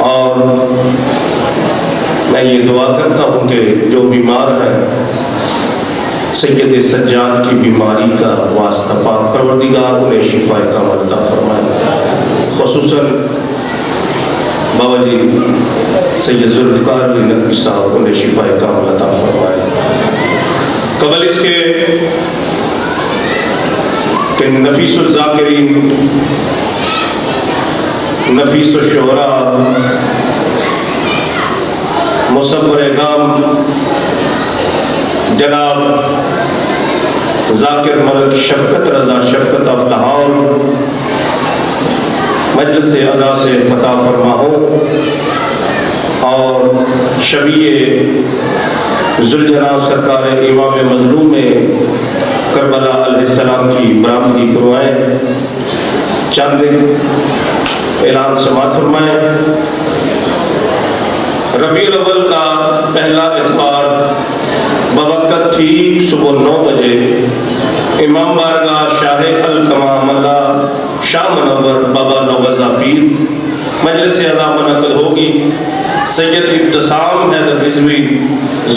और मैं ये दुआ करता हूँ कि जो बीमार हैं सैयद सज्जाद की बीमारी का वास्ता पाक परवरदिगार उन्हें शिफा कामिल अता फरमाए। खुसूसन बाबा जी सैयद जुल्फ़िकार अली नकवी साहब उन्हें शिफा कामिल अता फरमाए। कबल इसके कि नफीसुल ज़ाकिरीन नफीसुल शुअरा मुसव्वर गाम जनाब ज़ाकिर मलिक शफ़क़त रज़ा शफ़क़त ऑफ लाहौर मजलिस अदा से पता फरमा हो और शबीए ज़ुल्जलाल सरकार इमाम मज़लूम में करबला अलैहिस्सलाम की बरामदी करवाएं। चंद ऐलान समाअत फरमाएं। रबीउल अव्वल का पहला इतवार बवक़्त ठीक सुबह 9 बजे इमाम बारगाह शाह अल-कमा मल्ला शाह मुनव्वर बाबा नवाज़ा पीर मजलिस अज़ा मुनक़्क़िद होगी। सैयद इब्तिसाम हैदर रिज़वी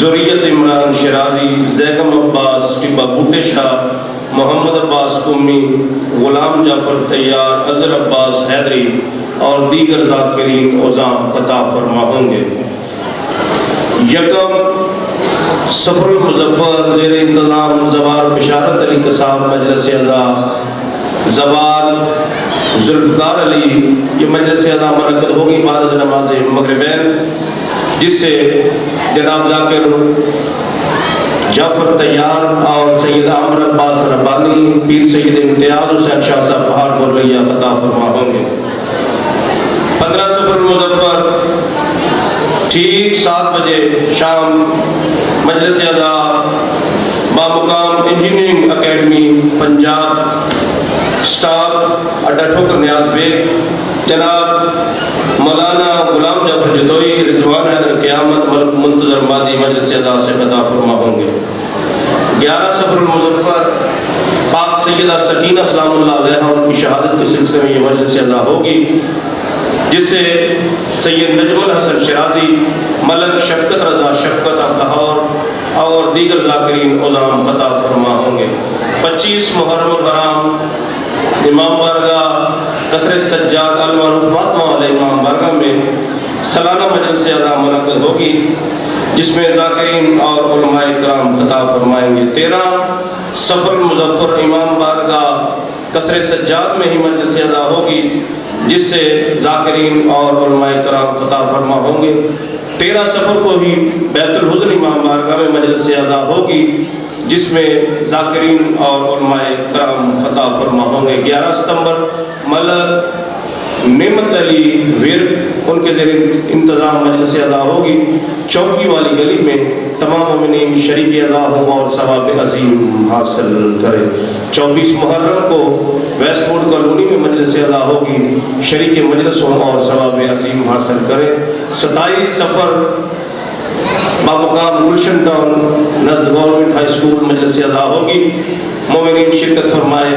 ज़ुर्रियत इमरान शिराजी ज़ैगम अब्बास टिब्बा बूटे शाह मोहम्मद अब्बास कुम्मी गुलाम जाफर तैयार अज़र अब्बास हैदरी और दीगर ज़ाकिरीन उज़ाम ख़ता फरमा होंगे। यकम सफरुल मुज़फ़्फ़र ज़ेर इंतज़ाम ज़वार बिशारत अली कसाब मजलिस अज़ा ज़वार जुल्फ़िकार अली ये मजलिस अज़ा मुनक़्क़िद होगी बाद नमाज मग़रिबैन, जिससे जनाब ज़ाकिर जाफर तैयार और सैयद आमर अब्बास रब्बानी पीर सैयद इम्तियाज़ हुसैन शाह साहब पहाड़ बोलैया ख़ता फरमा होंगे। 15 सफरुल मुज़फ़्फ़र ठीक 7 बजे शाम मजलिस अज़ा बामुकाम इंजीनियरिंग अकेडमी पंजाब स्टाफ अड्डा ठोकर न्याज बेग जनाब मौलाना गुलाम जाफर जतोई रिजवान हैदर क़यामत मलिक मुंतज़र मादी मजलिस अज़ा से अता फरमा होंगे। 11 सफरुल मुज़फ़्फ़र पाक सैयदा सकीना सलामुल्लाह अलैहा उनकी शहादत के सिलसिले में ये मजलिस अज़ा होगी, जिससे सैयद नजमुल हसन शिराजी मलक शफ़क़त रज़ा शफ़क़त ऑफ लाहौर और दीगर ज़ाकिरीन उज़ाम ख़ता फरमा होंगे। 25 मुहर्रमुल हराम इमाम बारगाह कसरे सज्जाद अल मारूफ फातिमा वाले इमाम बारगाह में सालाना मजलिस अज़ा मुनक़्क़िद होगी, जिसमें ज़ाकिरीन और उलमाए किराम ख़ता फरमाएंगे। 13 सफरुल मुज़फ़्फ़र इमाम बारगाह कसरे सज्जाद में ही मजलिस अज़ा होगी, जिससे ज़ाकिरीन और उलमाए किराम ख़ता फरमा होंगे। 13 सफ़र को ही बैतुल हुज़्न इमाम बारगाह में मजलिस अज़ा होगी, जिसमें ज़ाकिरीन और उलमाए किराम ख़ता फरमा होंगे। 11 सितंबर मलक नेमत अली विर्क उनके ज़ेर इंतज़ाम मजलिस अज़ा होगी। चौकी वाली गली में तमाम मोमिनीन शरीक अज़ा हों और सवाब अज़ीम हासिल करें। 24 मुहर्रम को वेस्टवुड कॉलोनी में मजलिस अज़ा होगी, शरीक मजलिस हों और सवाब अज़ीम हासिल करें। 27 सफ़र बामुकाम गुलशन टाउन नज़द गवर्नमेंट हाई स्कूल मजलिस अज़ा होगी, मोमिनीन शिरकत फरमाए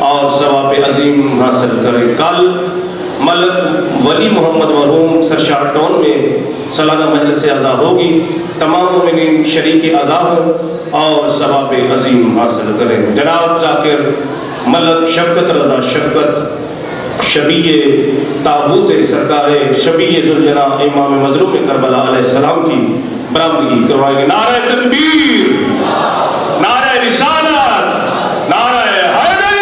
और सवाब अज़ीम हासिल करें। कल मलक वली मोहम्मद मरहूम सरशार टाउन में सालाना मजलिस अज़ा होगी, तमाम मोमिनीन शरीक अज़ा हों और सवाब अज़ीम हासिल करें। जनाब ज़ाकिर मलक शफ़क़त रज़ा शफ़क़त शबीए ताबूत सरकार शबीए ज़ुल्जना इमाम मज़लूम करबला अलैहिस्सलाम की बरामदगी करवाएंगे। नारे तकबीर, नारे रिसालत, नारे हैदरी।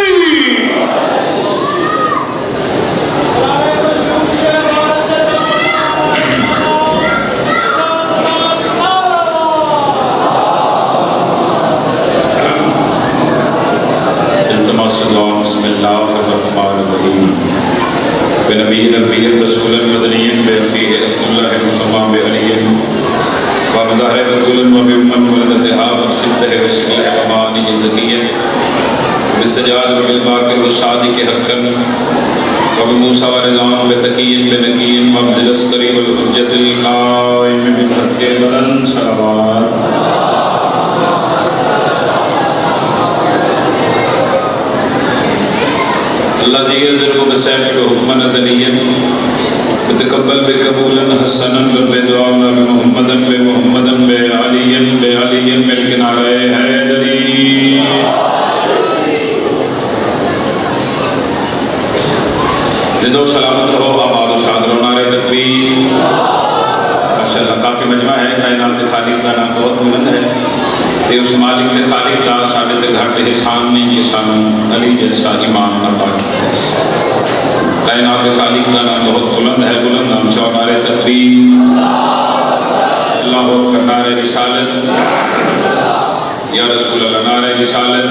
अल्लाह जी को बसैफ को हुक्म नज़रिया तकब्बल बेकबूल हसनन बे दुआ नबी मोहम्मदन बे अलीयन मिल के नारे हैदरी। जिंदो सलामत रहो, आबाद शाद रहो, नारे तकबीर। माशाअल्लाह काफी मजमा है। कायनात के खालिक का नाम बहुत बुलंद है। ते उस मालिक के खालिक का साडे ते घर के एहसान नहीं कि सानू अली जैसा ईमान अता किया। कायनात के खालिक का नाम बहुत बुलंद है। बुलंद नाम चौ नारे तकबीर, अल्लाहु अकबर, नारे रिसालत, या रसूल अल्लाह, नारे रिसालत,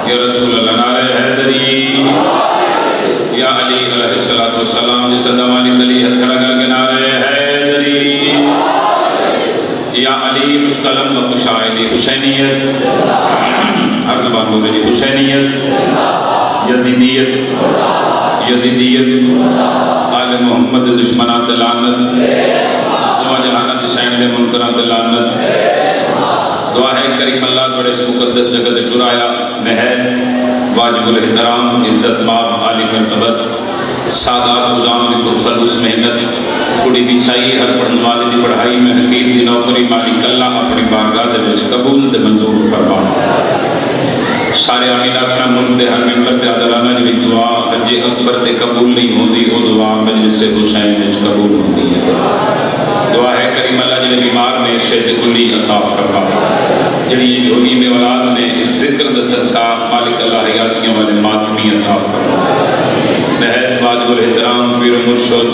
या रसूल अल्लाह, नारे हैदरी, या अली अलैहिस्सलातु वस्सलाम। जिस ज़माने अली हथ खड़ा करके नारे हैदरी, या अली मुस्तलम व कुशायली, हुसैनियत, हर ज़बान बोले जी, हुसैनियत, यजीदियत, यजीदियत, आले मोहम्मद दुश्मनात लानत, दुआ जहानत हुसैन दे मुनकरात लानत। दुआ है करीम अल्लाह बड़े से मुकद्दस जगत चुराया महल वाजिबुल एहतराम इज्जत माब आली मर्तबत सादात उजाम की पुरखलूस मेहनत कुड़ी बिछाई हर पढ़ने वाले की पढ़ाई में हकीम की नौकरी मालिक अल्लाह अपनी बारगाह दे विच कबूल ते मंजूर फरमा। सारे आमीन आखना मुल्क दे हर मेंबर ते आदराना जी दुआ हजे अकबर ते कबूल नहीं होती वो दुआ मजलिस हुसैन विच कबूल होती है। दुआ है करीम अल्लाह जिन्हें बीमार में शेत कुल्ली अता फरमा। जड़ी जोगी में औलाद ने इस जिक्र द सदका मालिक अल्लाह हयातियों वाले मातमी अता फरमा। महल वाजिबुल एहतराम पीर मुर्शिद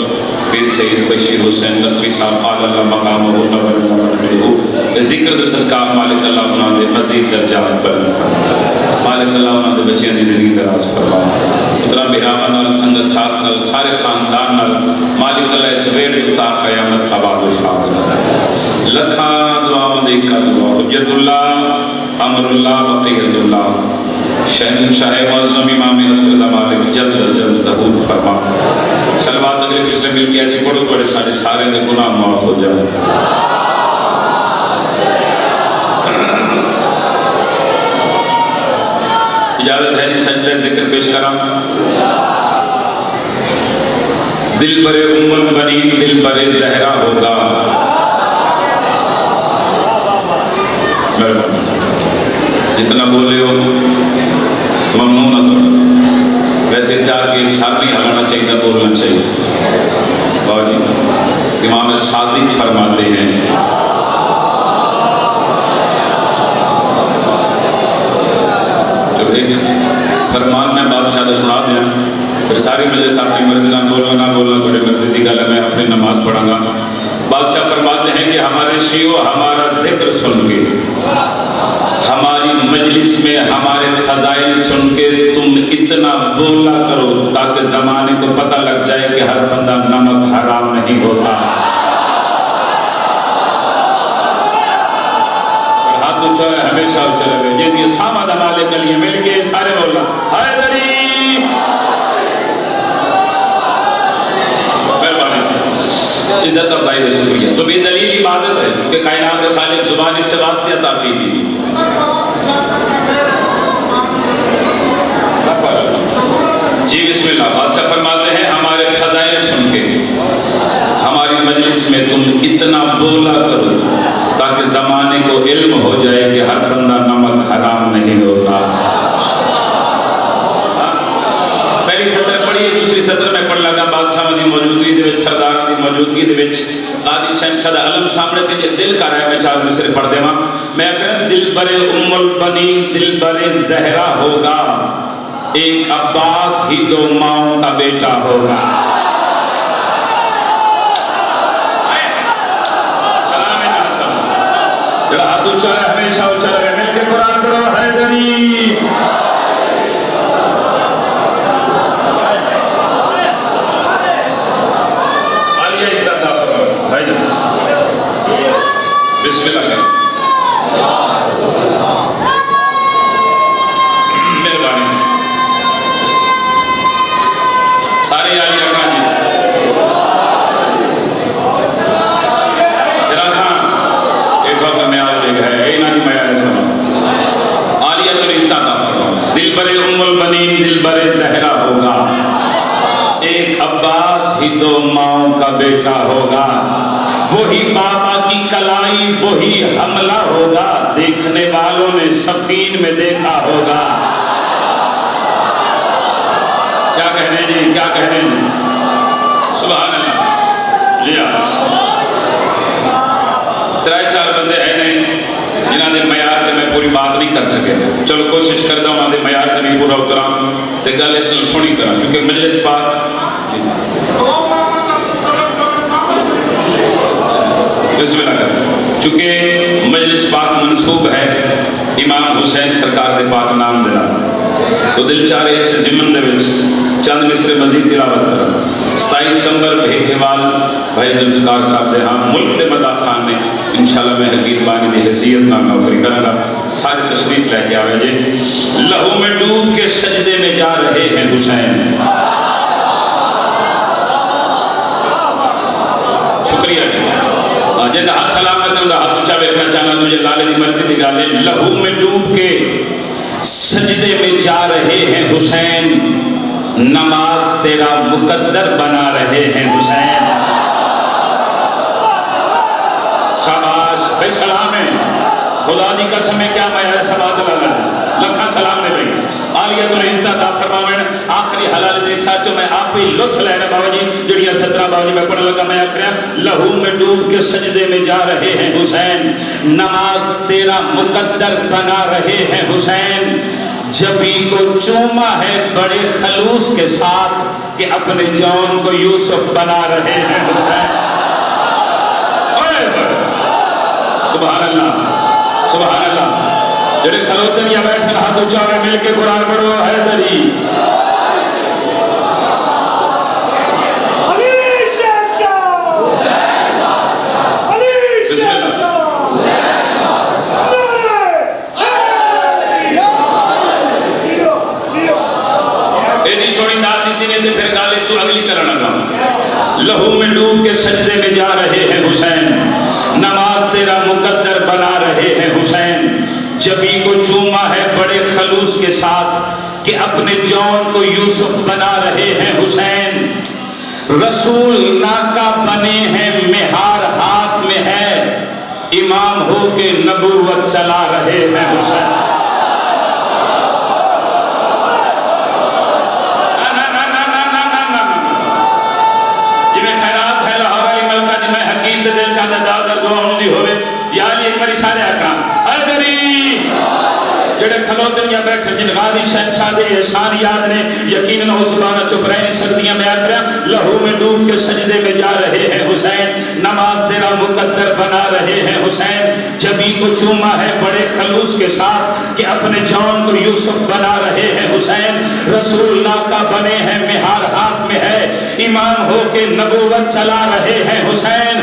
पीर सैयद बशीर हुसैन नकवी साहब आला मकाम हो जिक्र द सदका मालिक अल्लाह उन्हां दे मजीद दर्जात बुलंद फरमा। मालिक अल्लाह उन्हां दे बच्चों दी जिंदगी दराज फरमा। उतरा बिरामा नाल संगत साथ नाल सारे खानदान नाल मालिक अल्लाह इस वेड़ उता कयामत आबाद शामिल लखा दुआओं दे का दुआ हुज्जतुल्लाह अमरुल्लाह बक़ियतुल्लाह शहनशाह मुअज़्ज़म इमाम असर मालिक जल्द अज जल्द ज़हूर फरमा। सलवात अगले पिछले मिलके ऐसे पढ़ो थोड़े सारे सारे दे गुनाह माफ हो जाए। इजाजत है जी सजदे जिक्र पेश करा। दिल बरे उम्मुल बनीन दिल बरे ज़हरा होगा। जितना बोले हो ममनून न करो। वैसे जाके सर नहीं हिलाना चाहिए, बोलना चाहिए। और इमाम सादिक फरमाते हैं जो एक फरमान में बादशाह ने सुना दिया फिर सारी मजलिस अपनी मर्जी ना बोलना ना बोलना बड़े मर्जी की गल है। मैं अपनी नमाज पढ़ांगा। बादशाह फरमाते हैं कि हमारे शियो हमारा जिक्र सुन के हमारी मजलिस में हमारे फजाइल सुन के तुम इतना बोला करो ताकि जमाने को पता लग जाए कि हर बंदा नमक हराम नहीं होता। हाथ ऊंचा है हमेशा ऊंचा लगे। ये सामा दमाले के लिए मिल के सारे बोलना हैदरी। इज्जत अफजाई है शुक्रिया। तो बेदलील इबादत है क्योंकि कायनात के खालिक जुबानी से वास्ते अता की थी। जी बिस्मिल्लाह। बादशाह फरमाते हैं हमारे खजाइल सुन के हमारी मजलिस में तुम इतना बोला करो ताकि जमाने को इल्म हो जाए कि हर बंदा नमक हराम नहीं होता। पहली सत्र पढ़ी दूसरी सत्र में पढ़ लगा बादशाह की मौजूदगी दे विच सरदार की मौजूदगी दे विच आदि शहंशाह दा अलम सामने ते दिल कर रहा है। मैं चार मिसरे पढ़ देवा। मैं कहूं दिल बरे उम्मुल बनीन दिल बरे ज़हरा होगा। एक अब्बास ही दो माओं का बेटा होगा। जरा हाथ ऊंचा है हमेशा ऊंचा रहे। मिलके कुरान पढ़ो हैदरी। बिस्मिल्लाह करें। मेहरबानी सारे याद रखना जी। जरा खां एक वक्त में आज है यही ना मैं आया सुना आलिया तो रिश्ता था। दिल बरे उम्मुल बनीन दिल बरे ज़हरा होगा। एक अब्बास ही दो माओं का बेटा होगा, वही बाबा की कलाई, वही हमला होगा, देखने वालों ने सफीन में देखा होगा। क्या कह रहे हैं जी, क्या कह रहे हैं? सुभान अल्लाह। जी हाँ, 3-4 बंदे है नहीं जिन्होंने मयार से मैं पूरी बात नहीं कर सके। चलो कोशिश करता हूँ उन्होंने मयार से नहीं पूरा उतरा तो गल इस सुनी करा, चूंकि मजलिस पाक बिस्मिल्लाह कर, चूंकि मजलिस पाक मनसूब है इमाम हुसैन सरकार के पाक नाम देना, तो दिल चाह रहे इस जिमन दे चंद मिसरे मजीद तिलावत करा। 27 सितंबर भेखेवाल भाई जुल्फकार साहब दे हाँ मुल्क के मदा खान ने इंशाल्लाह मैं हकीम बानी की हैसियत ना नौकरी करूँगा, सारी तशरीफ लेके आवे जे। लहू में डूब के सजदे में जा रहे हैं हुसैन। शुक्रिया जी। जिंदा हाथ सलामत है हाथ ऊंचा देखना चाहना तुझे लाले की मर्जी की गाले। लहू में डूब के सजदे में जा रहे हैं हुसैन, नमाज तेरा मुकद्दर बना रहे हैं हुसैन। शाबाश भाई, सलाम है खुदा दी कसम है, क्या मैं ऐसा बात लगा लखा सलाम ने भाई आलिया तो रिश्ता दा फरमावन आखिरी हलाल दे साचो मैं आप ही लुत्फ ले रहा बाबा जी जड़िया 17 बाबा जी मैं पढ़ने लगा। मैं आखिर लहू में डूब के सजदे में जा रहे हैं हुसैन, नमाज तेरा मुकद्दर बना रहे हैं हुसैन। जबी को चूमा है बड़े खलूस के साथ कि अपने जौन को यूसुफ बना रहे हैं हुसैन। सुभान अल्लाह, सुभान अल्लाह। जेड़े खलोतन या बैठे हाथ ऊंचा मिल के कुरान पढ़ो हैदरी। फिर गाल इस अगली करना लगा। लहू में डूब के सजदे में जा रहे हैं हुसैन, नमाज तेरा मुकद्दर बना रहे हैं हुसैन। जबी को चूमा है बड़े खलूस के साथ कि अपने जौन को यूसुफ बना रहे हैं हुसैन। रसूल नाका बने हैं मेहार हाथ में है, इमाम हो के नबूवत चला रहे हैं हुसैन। खलोतन या बैठ जिन गादी शहंशाह दे एहसान याद ने यकीनन हो जुबाना चुप रह नहीं सकती। मैं आखिर लहू में डूब के सजदे में जा रहे हैं हुसैन, नमाज तेरा मुकद्दर बना रहे हैं हुसैन। जबी को चूमा है बड़े खलूस के साथ कि अपने जौन को यूसुफ बना रहे हैं हुसैन। रसूल नाका बने हैं मेहार हाथ में है, इमाम हो के नबूवत चला रहे हैं हुसैन।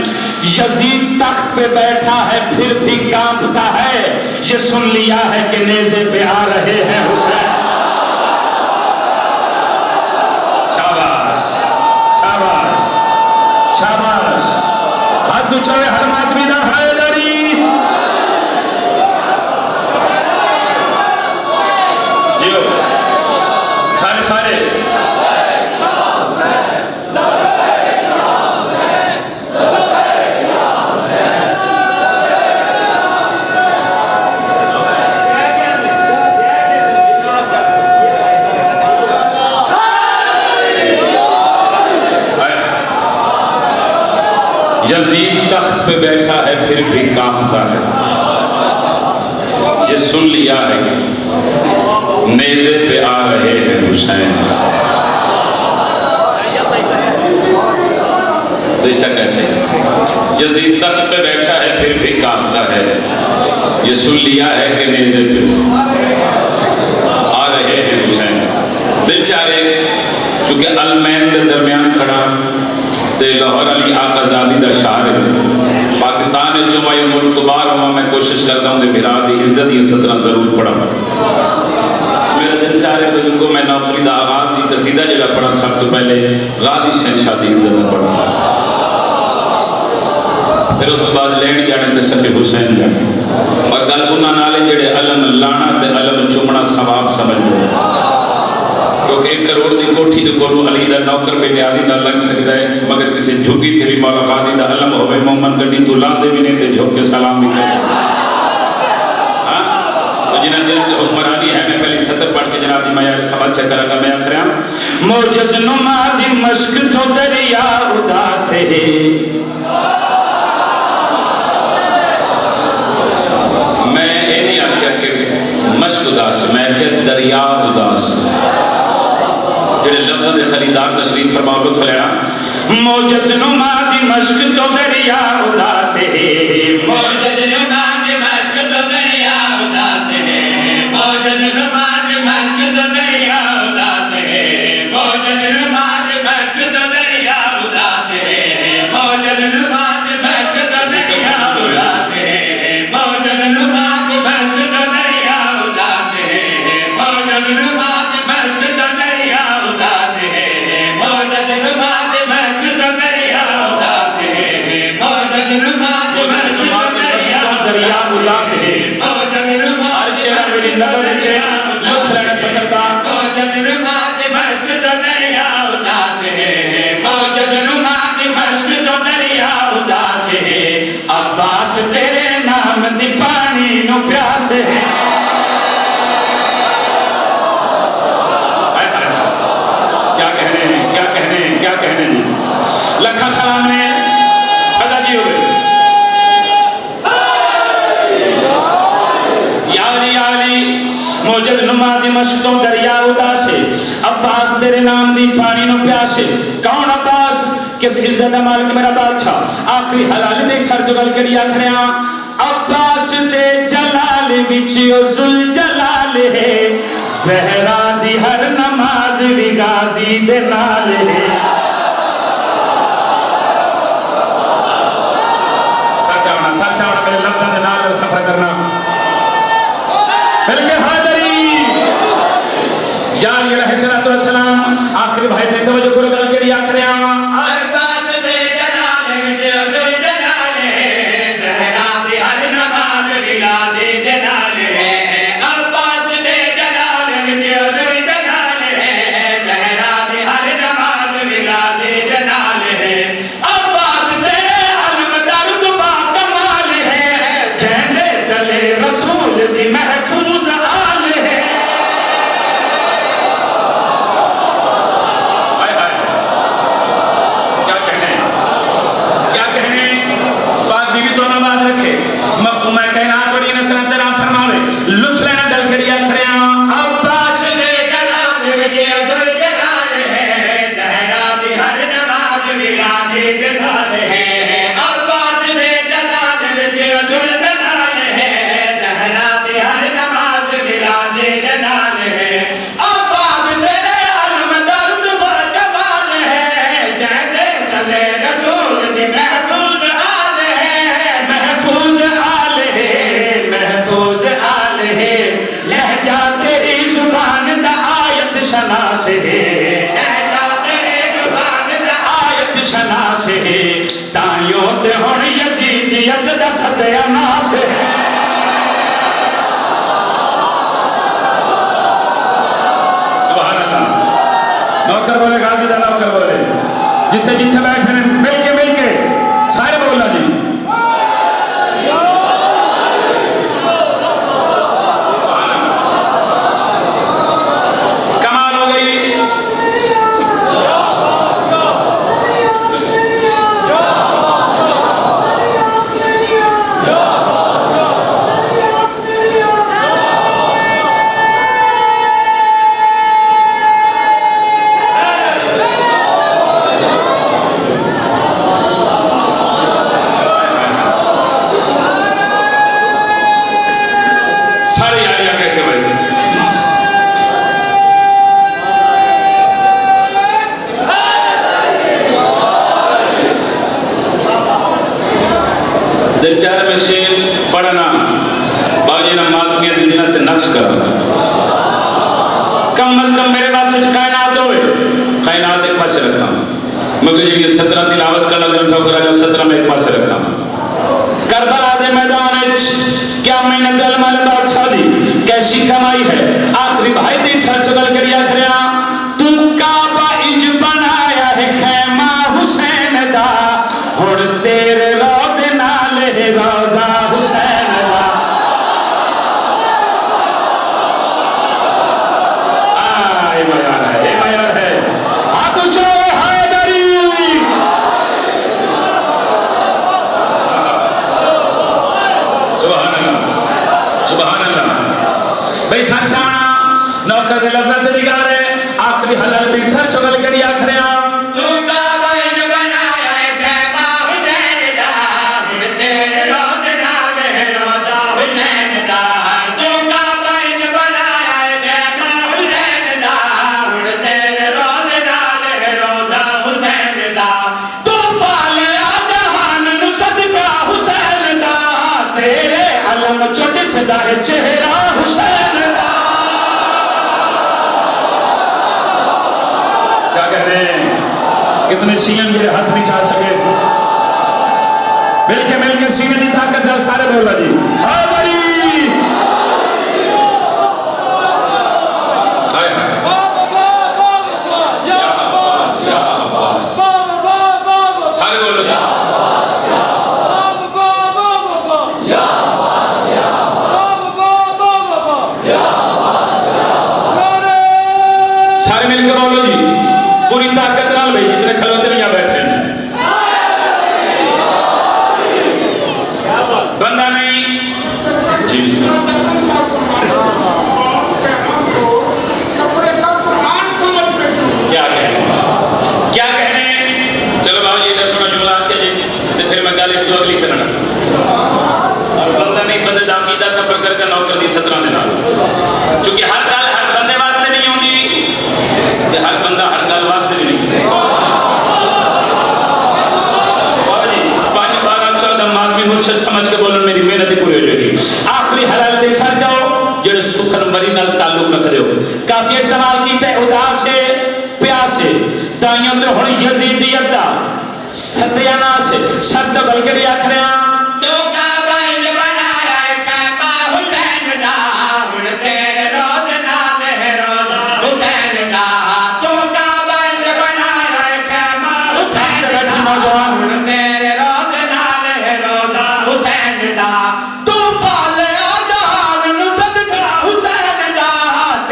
यजीद तख्त पे बैठा है फिर भी कांपता है, ये सुन लिया है कि नेज़े पे आ रहे हैं हुसैन। शाबाश शाबाश शाबाश, हाथ ऊंचा हर आदमी ना हैदरी। जियो सारे सारे यजीद तख्त पे बैठा है फिर भी कांपता है, ये सुन लिया है कि नेज़े पे आ रहे हैं हुसैन। बेशक ऐसे यजीद तख्त पे बैठा है फिर भी कांपता है, ये सुन लिया है कि नेज़े पे आ रहे हैं हुसैन। बेचारे क्योंकि अलमैन के दरमियान खड़ा ते लाहौर अली आकाजादी का शार है पाकिस्तान है जो मैं मुल्क तो बाहर हुआ। मैं कोशिश करता हूँ बिरा की इज्जत ये सतना जरूर पढ़ा। मेरा दिल चाह रहे जिनको मैं नौकरी का आगाज की कसीदा जरा पढ़ा सब तो पहले गादी शहंशाह की इज्जत पढ़ा, फिर उस बाद लैन जाने तो सके हुसैन जाने और गल उन्होंने नाले जेड़े अलम लाना ते अलम चुमना सवाब समझ लो क्योंकि 1 करोड़ की कोठी के कोलों अली का नौकर बेनियादी का लग सकता है, मगर किसी झुग्गी ते भी मौला गादी का अलम होवे, मोमन गड्डी तो लाते भी नहीं ते झुक के सलाम भी करते। हाँ, तो जिन्हें दिल की हुक्मरानी है, मैं पहले सतर पढ़ के जनाब दी मैं यार समझ चेक करांगा। मैं आखिर मौजज़ नुमा दिमश्क तो दरिया उदास है, मैं ये नहीं आख्या कि मश्क उदास, मैं आख्या दरिया उदास। जेड़े लफ्ज़ के खरीदार तशरीफ फरमाओ, लुत्फ लेना। मौजज़ नुमा दिमश्क तो दरिया उदास है, मौजज़ नुमा दिमश्क तो दरिया उदास है, मौजज़ नुमा दिमश्क तो दरिया उदास है, मौजज़ नुमा दिमश्क तो दरिया उदास है, मौजज़ नुमा दिमश्क तो दरिया उदास है, मौजज़ नुमा दिमश्क तो दरिया उदास है, मौजज़ नुमा दिमश्क तो दरिया उदास है, मौजज़ नुमा दिमश्क तो दरिया उदास है, मौजज़ नुमा दिमश्क तो दरिया उदास है। मौजज़ नुमा हर चेहरा मेरी नज़र में छे, लुत्फ लेना सकता। मौजज़ नुमा दिमश्क तो दरिया उदास है, मौजज़ नुमा दिमश्क तो दरिया उदास है, अब्बास तेरे नाम दी पानी नु प्यास है। क्या कहने हैं, क्या कहने हैं, क्या कहने हैं। लखा सलाम ने सदा जी हो गए। मौजज़ नुमा दिमश्क तो दरिया उदास है, अब्बास तेरे नाम दी पानी नु प्यास है। कौन अब्बास? किस इज्जत दा मालिक मेरा बादशाह। आखिरी हलाल दे सर जुगल के लिया खरिया, अब्बास दे जलाल विच ओ जुल जलाल है, ज़हरा दी हर नमाज भी गाजी दे नाल है। सच आना मेरे लफ्ज़ां दे नाल सफर करना। बल्कि यानी अलैहिस्सलातु वस्सलाम आखिरी भाई ने तवज्जो करो गल के लिया करे अब्बास दे जलाल विच जुल जलाल है, ज़हरा दी हर नमाज भी गाजी दे नाल है, अब्बास दे जलाल विच जुल जलाल है, ज़हरा दी हर नमाज भी गाजी दे नाल है, अब्बास तेरे अलम दर्द बा कमाल है, जहदे तले रसूल दी महफूज आल है। लुत्फ लेना गल खड़िया खड़े अब्बास दे जलाल विच जुल जलाल है, ज़हरा दी हर नमाज भी गाजी दे नाल है, अब्बास दे जलाल विच जुल जलाल है, ज़हरा दी हर नमाज भी गाजी दे नाल है, अब्बास तेरे आलम दर्द बा कमाल है, जहदे तले रसूल दी महफूज आल है, महफूज आल है, महफूज आल है, लहजा तेरी जुबान दा आयत शनास है, लहजा तेरी जुबान दा आयत शनास है, ताइयों ते हुण यजीदियत दा सत्यानास है। सुभान अल्लाह। नौकर बोले, गाजी दा नौकर बोले, जिथे जिथे बैठे ने मिल के सारे बोलना जी। कमाल हो गई। सारे यारियां कह के भाई दिलचार में शेर पढ़ना बाजी ना मातमिया दी दिना ते नक्श करा। कम अज कम मेरे पास कायनात होवे, कायनात एक पास रखा, मगर जी 17 तिलावत का लगन ठोकरा जो 17 में एक पास रखा। करबला दे मैदान क्या मेहनत अलमाल बादशाह दी कैसी कमाई है। आखिरी भाई दी सर चुगल करिया खरिया सदा है चेहरा हुसैन का। क्या कहते हैं, कितने सीएम मेरे हाथ नहीं जा सके, मिलके सीने की ताकत है सारे बोला जी हादरी। सारे बोलो जी सारे मिलकर बोलो जी पूरी ताकत नाल भाई, जितने खलोते नहीं यहाँ बैठे बंदा नहीं जी। क्या कहने चलो बाबू जी सुनो जुमला के जी तो फिर मैं गल इस अगली करना। और बंदा नहीं बंदे दा कीदा सफर करके नौकर दी 17 दिन चूंकि हर गल हर बंदे वास्ते नहीं होंगी, हर बंदा हर गल वास्ते भी नहीं। मुर्शद समझ के बोलन मेरी मेहनत पूरी हो जाएगी। आखिरी हलाल दे सर जाओ जेड़े सुखन मरी नाल ताल्लुक रख रहे हो। काफी इस्तेमाल कीता है उदास है प्यास है ताइयों ते हुन यजीदियत दा सत्यानाश है सर चबल के आख रहे हैं तो का बंद बनाया काबा हुसैन दा हुन तेरे रोज नाल है रोजा हुसैन दा। तो का बंद बनाया काबा हुसैन दा हुन तेरे रोज नाल है रोजा हुसैन दा। तू पाले आजान नु सदका हुसैन दा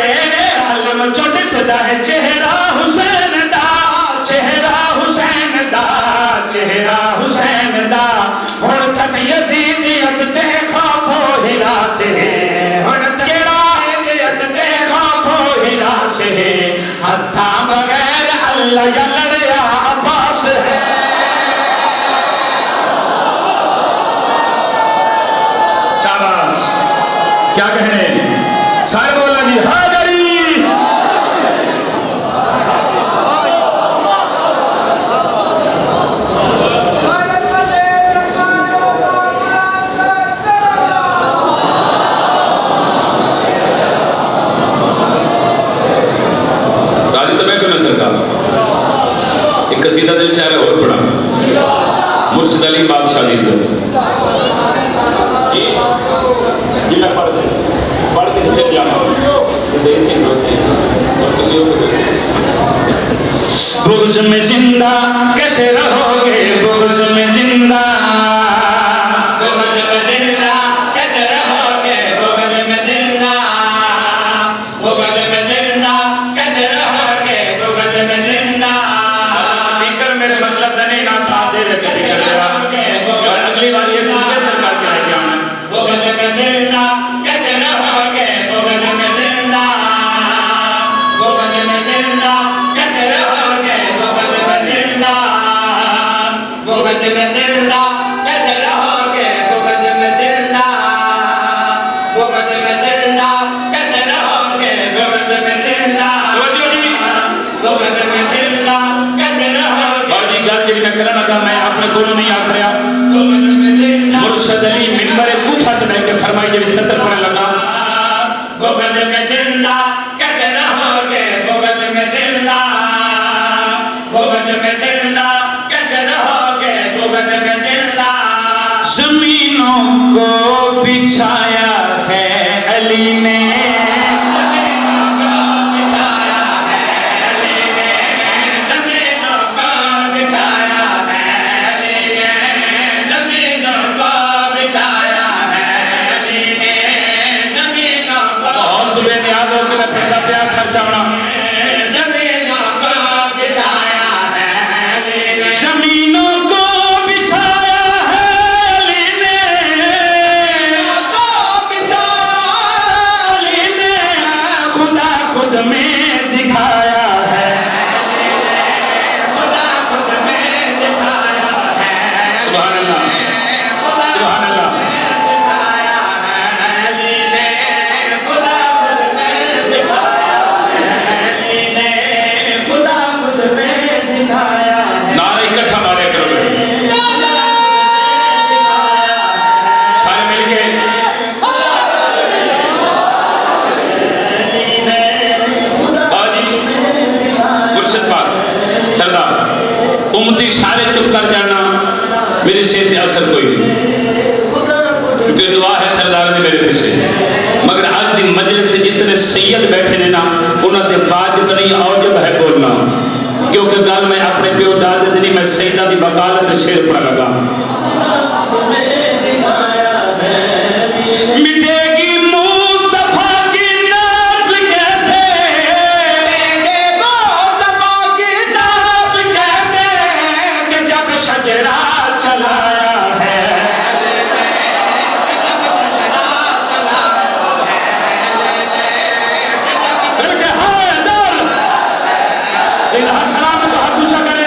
तेरे अलम चोट सदा है चेहरा हुसैन दा चेहरा हुसैन दा चेहरा हुसैन दा। हुन तक यजीदियत ते खौफो हिरास है हुन तक यजीदियत ते खौफो हिरास है हत्था बगैर अल्लाह या लड़या अब्बास है। शाबाश क्या कहने सारे बोलना जी हादरी। राजी तो बैठो ना सरकार एक कसीदा दिल चाह रहा और पढ़ा मुर्शिद अली बादशाह की इज्जत जी जी मैं पढ़ के जिसे जाना बुग़्ज़ में जिंदा कैसे रहोगे बुग़्ज़ में जिंदा बुग़्ज़ में जिंदा कैसे रहोगे बुग़्ज़ में जिंदा बुग़्ज़ में जिंदा कैसे रहोगे बुग़्ज़ में जिंदा। स्पीकर मेरे मतलब नहीं ना साथ दे रहे स्पीकर और अगली बार ये बेहतर करके आएंगे हम बुग़्ज़ में जिंदा कैसे रहोगे बुग़्ज़ में जिंदा बुग़्ज़ में जिंदा कैसे रहोगे बुग़्ज़ में जिंदा बुग़्ज़ में जिंदा कैसे रहोगे बुग़्ज़ में जिंदा बुग़्ज़ में जिंदा कैसे रहोगे बुग़्ज़ में जिंदा बुग़्ज़ में जिंदा कैसे रहोगे। और जी गल जी मैं करना लगा मैं अपने को नहीं आख रहा बुग़्ज़ में जिंदा मुर्शिद अली मिंबर कूफा ते बैठ के फरमाई जी 70 पढ़ने लगा बुग़्ज़ में जिंदा कैसे रहोगे बुग़्ज़ में जिंदा बुग़्ज़ में जिंदा कैसे रहोगे बुग़्ज़ में जिंदा। जमीनों को बिछाया है अली ने ज़मीनों को बिछाया है अली ने ज़मीनों को बिछाया है अली ने ज़मीनों को बिछाया है अली ने ज़मीनों को और तुम्हें याद हो कि मैं पैदा प्यार खर्चा बना ज़मीनों को बिछाया है अली ने जमीनों को बिछाया है अली ने उम्मती सारे चुप कर जाना, मेरी सेहत असर कोई नहीं, क्योंकि दुआ है सरदार ने मेरे पीछे। मगर आज की मजलिस से जितने सैयद बैठे ने ना, उन्होंने वाजिब नहीं औजब है बोलना, क्योंकि गल मैं अपने प्यो दादे दी नहीं, मैं सैयदा की वकालत शेर पढ़ा लगा। मिटेगी मुस्तफा की नाज़ कैसे, मुस्तफा की नाज़ कैसे, कि जब शजरा चलाया है, सलाम तो हाथ ऊंचा करे।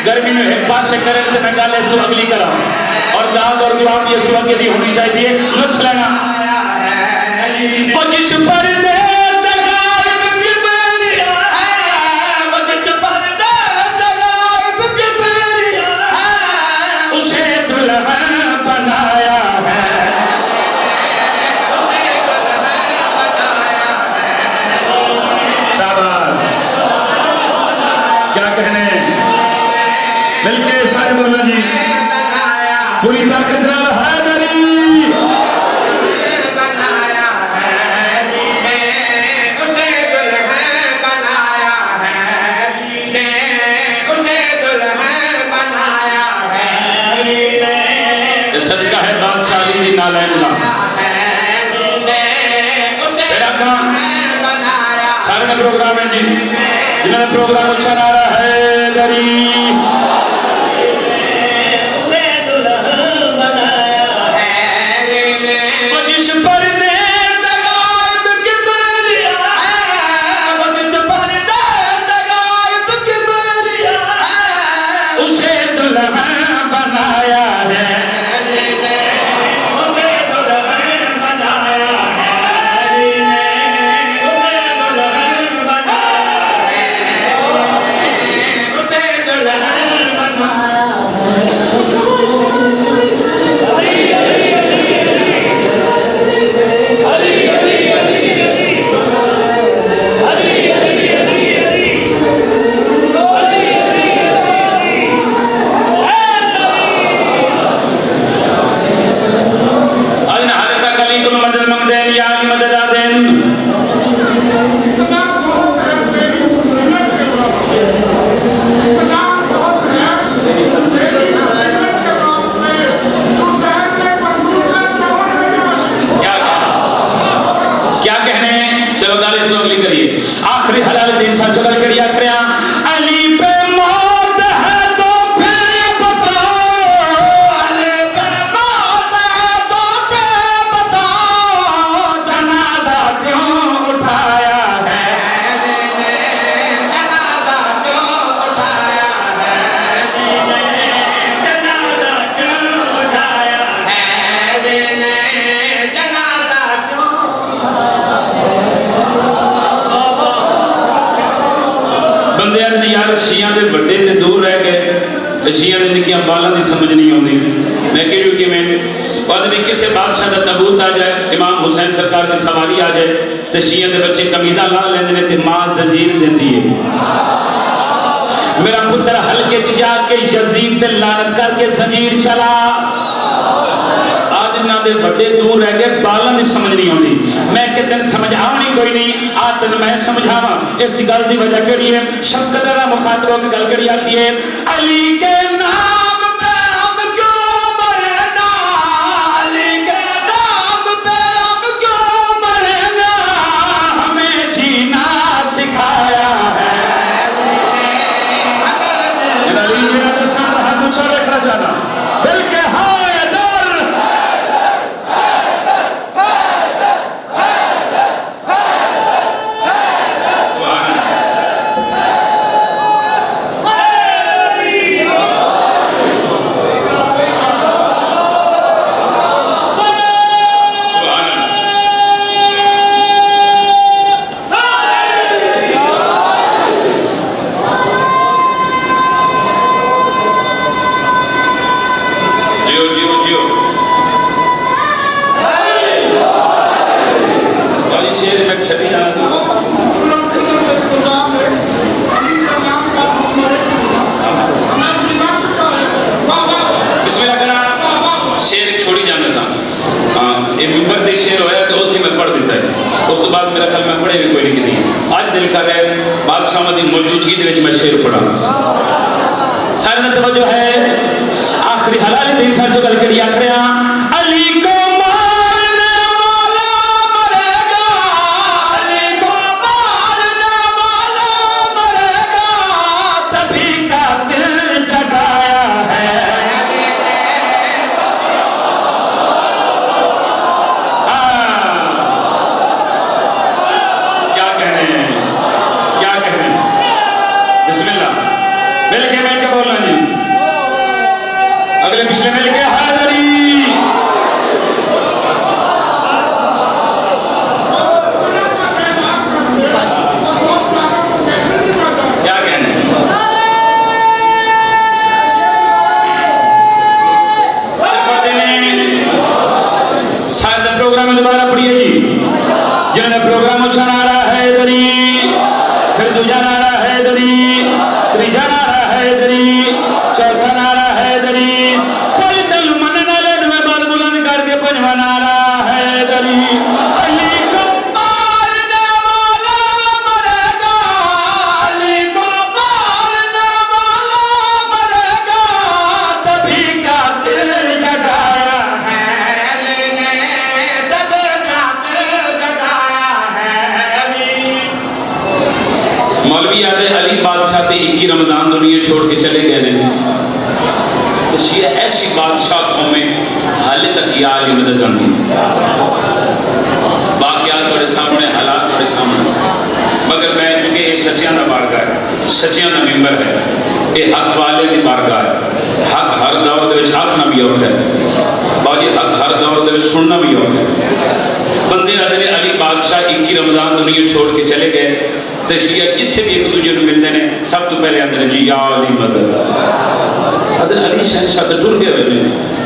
गर्मी में एक पास से करें तो मैं गाले इसको अगली करा और दाग और गुलाब ये सुबह के लिए होनी चाहिए। लुत्फ लेना वो जिस परदेस गायब की बेरिया है, वो जिस परदेस गायब की बेरिया है, उसे दुल्हन बनाया है, उसे दुल्हन बनाया है। शाबाश, क्या कहने, मिलके सारे बोलना जी, पूरी ताकत ना हैदरी बनाया है, उसे दुल्हन बनाया है, उसे दुल्हन बनाया है। ये सदका है बादशाह अली दी नालैन दा। मेरा काम सारे ने प्रोग्राम है जी, जिन्होंने प्रोग्राम अच्छा नारा है दरी आखिरी हलाल दिन सा चुगल करिया करया अली पे मौत है तो फिर बताओ, अली पे मौत है तो फिर बताओ, जनाजा क्यों उठाया है, जनाजा क्यों उठाया है, जनाजा क्यों उठाया है, जनाजा क्यों बंदे ने यार शिया के बड़े ते दूर रह गए, शिया ने निक्कियां बालां की समझ नहीं आती। मैं कहूँ कि मैं बाद में किसी बादशाह का तबूत आ जाए, इमाम हुसैन सरकार की सवारी आ जाए तो शिया के बच्चे कमीजा ला लेंगे ते मां जंजीर देती है। मेरा पुत्र हल्के च जाके यजीद ते लानत करके जंजीर चला। आज इन्हां दे बड़े दूर रह गए, बालों की समझ नहीं आती। मैं कि तेन समझ आवनी कोई नहीं, आ तेन मैं समझावा। इस गल की वजह कही है, शफकत का मुखातब होकर गल करी आखी है, अली के नाम पे हम क्यों मरना, अली के नाम पे हम क्यों मरना, हमें जीना सिखाया है। अली मेरा तो साथ हाथ ऊंचा रखना चाहना, बल्कि रमजान दुनिया छोड़ के चले गए हैं। तो ये ऐसी बादशाह कौमें हाले तक या अली मदद करनी, वाकयात बड़े सामने, हालात बड़े सामने, मगर मैं चूंकि ये सचियां का बारगाह है, सचियां का मेंबर है, ये हक वाले की बारगाह है। हक हर दौर के आखना भी औखा है, बाजी हक हर दौर के सुनना भी औखा है। बंदे आदि अली बादशाह 21 रमजान दुनिया छोड़ के चले गए, तो शिया जिथे भी एक दूजे को मिलते हैं सब तो पहले आते हैं जी या अली मदद। अदर अली शहनशाह तो टुर गए हुए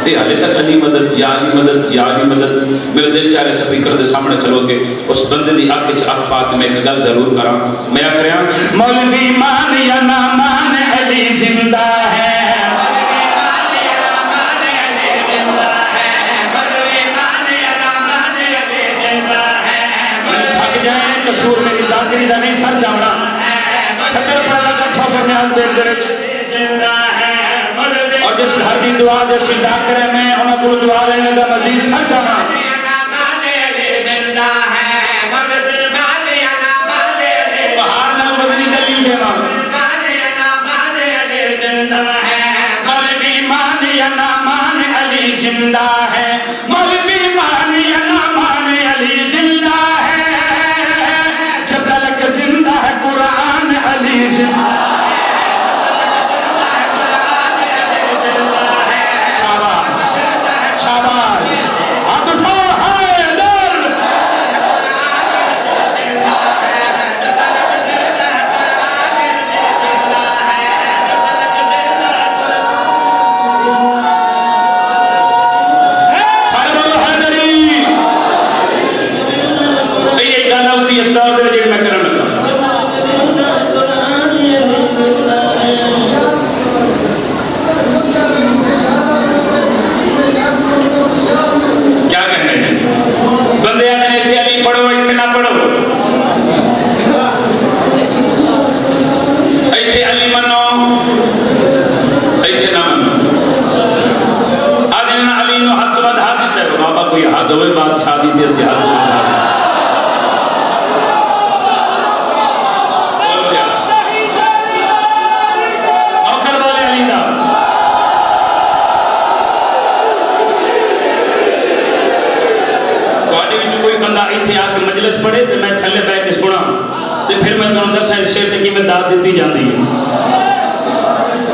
थे, हाले तक अली मदद या अली मदद या अली मदद। मेरा दिल चाह रहा स्पीकर के सामने खलो के उस बंदे की अख च अख पा के मैं एक गल जरूर करा। मैं आखिर मौलवी मान या ना मान अली जिंदा है, कसूर मेरी जागरी का नहीं सर जावना, सकर पर लगा ठोकर में हाथ देख दे और जिस घर की दुआ जैसी जाकर है मैं उन्हें को दुआ लेने का मजीद सर जावना। बाहर ना वजनी दलील देना, मौलवी मान या ना मान अली जिंदा है, मौलवी मान या ना मान अली जिंदा है, जिंदा है कुरान अली जिंदा है। शाबाश शाबाश, हाथ उठाओ हैदर। खड़े बोलो हद होवे बादशाह दी ते असीं हद नौकर वाले अली दा तुहाडे विच कोई बंदा इत्थे आके मजलिस पढ़े ते मैं थल्ले बैठ के सुना ते फिर मैं तुहानूं दसां इस शेर ते किवें दाद दित्ती जाती है।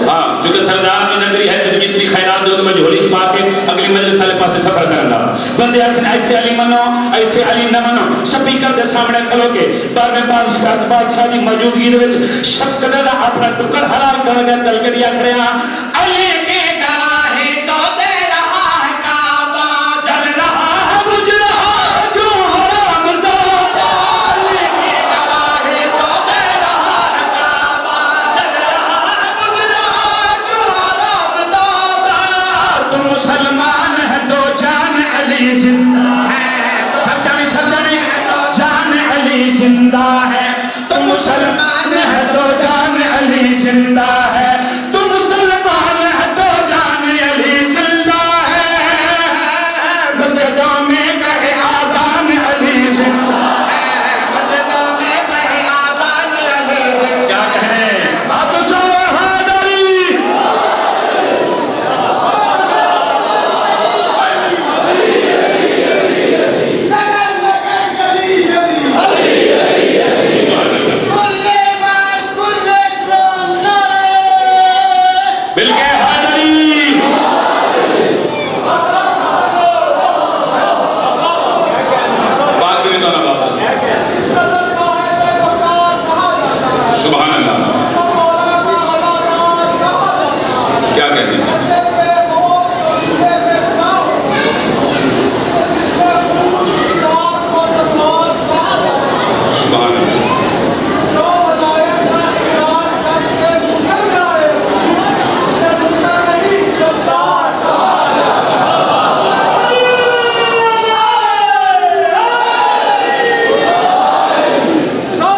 हाँ, क्योंकि सरदार की नगरी है, तुझे जितनी खैरात दो तो मैं झोली च पा के अगली मजलिस वाले पासे सफर करूंगा। बंदे आखन इत्थे अली मनो, इत्थे अली न मनो, स्पीकर दे सामने खलो के बारवे बादशाह की मौजूदगी दे विच शफकत दा अपना टुकड़ हलाल कर गया। तलकड़ी आख रहा अली के गवाही तो दे रहा है काबा, जल रहा है बुझ रहा जो हराम ज़ादा। अली के गवाही तो दे रहा है काबा, जल रहा है बुझ रहा जो हराम ज़ादा। तुम मुसलमान है तो जान अली जिंदा है, सच्चा नहीं जान अली जिंदा है। तुम मुसलमान है तो जान अली जिंदा है, तुम मुसलमान है तो जान अली जिंदा है। मस्जिदों में कहे आजान अली जिंदा है, मस्जिदों में कहे आज़ान अली जिंदा। क्या कहें आप जो हैदरी मिल गए हैदरी। बाकी भी तो ना बात सुभान अल्लाह। क्या कहते हैं सुभान अल्लाह।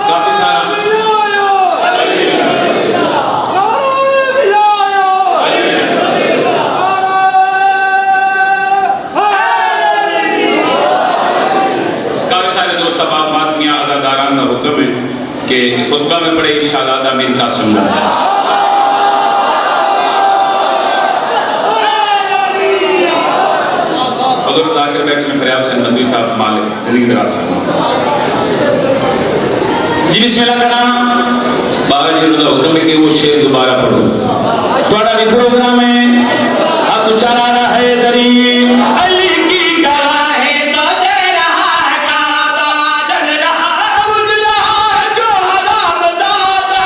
काफी सारा काफी सारे दोस्त अब आप बात मियां आजादारान का हुक्म है कि खुतबा में पढ़े शादाद अमीर कासिम दा। बुजुर्ग आकर बैठे में फरियाद से नदवी साहब मालिक जिंदगी दराज फरमा। जी बिस्मिल्लाह करा बाबा जी का हुक्म है कि वो शेर दोबारा पढ़ो। थोड़ा भी प्रोग्राम है हाथ उचारा रहा है दरी अली की गवाही तो दे रहा है काबा, जल रहा है बुझ रहा जो हराम ज़ादा।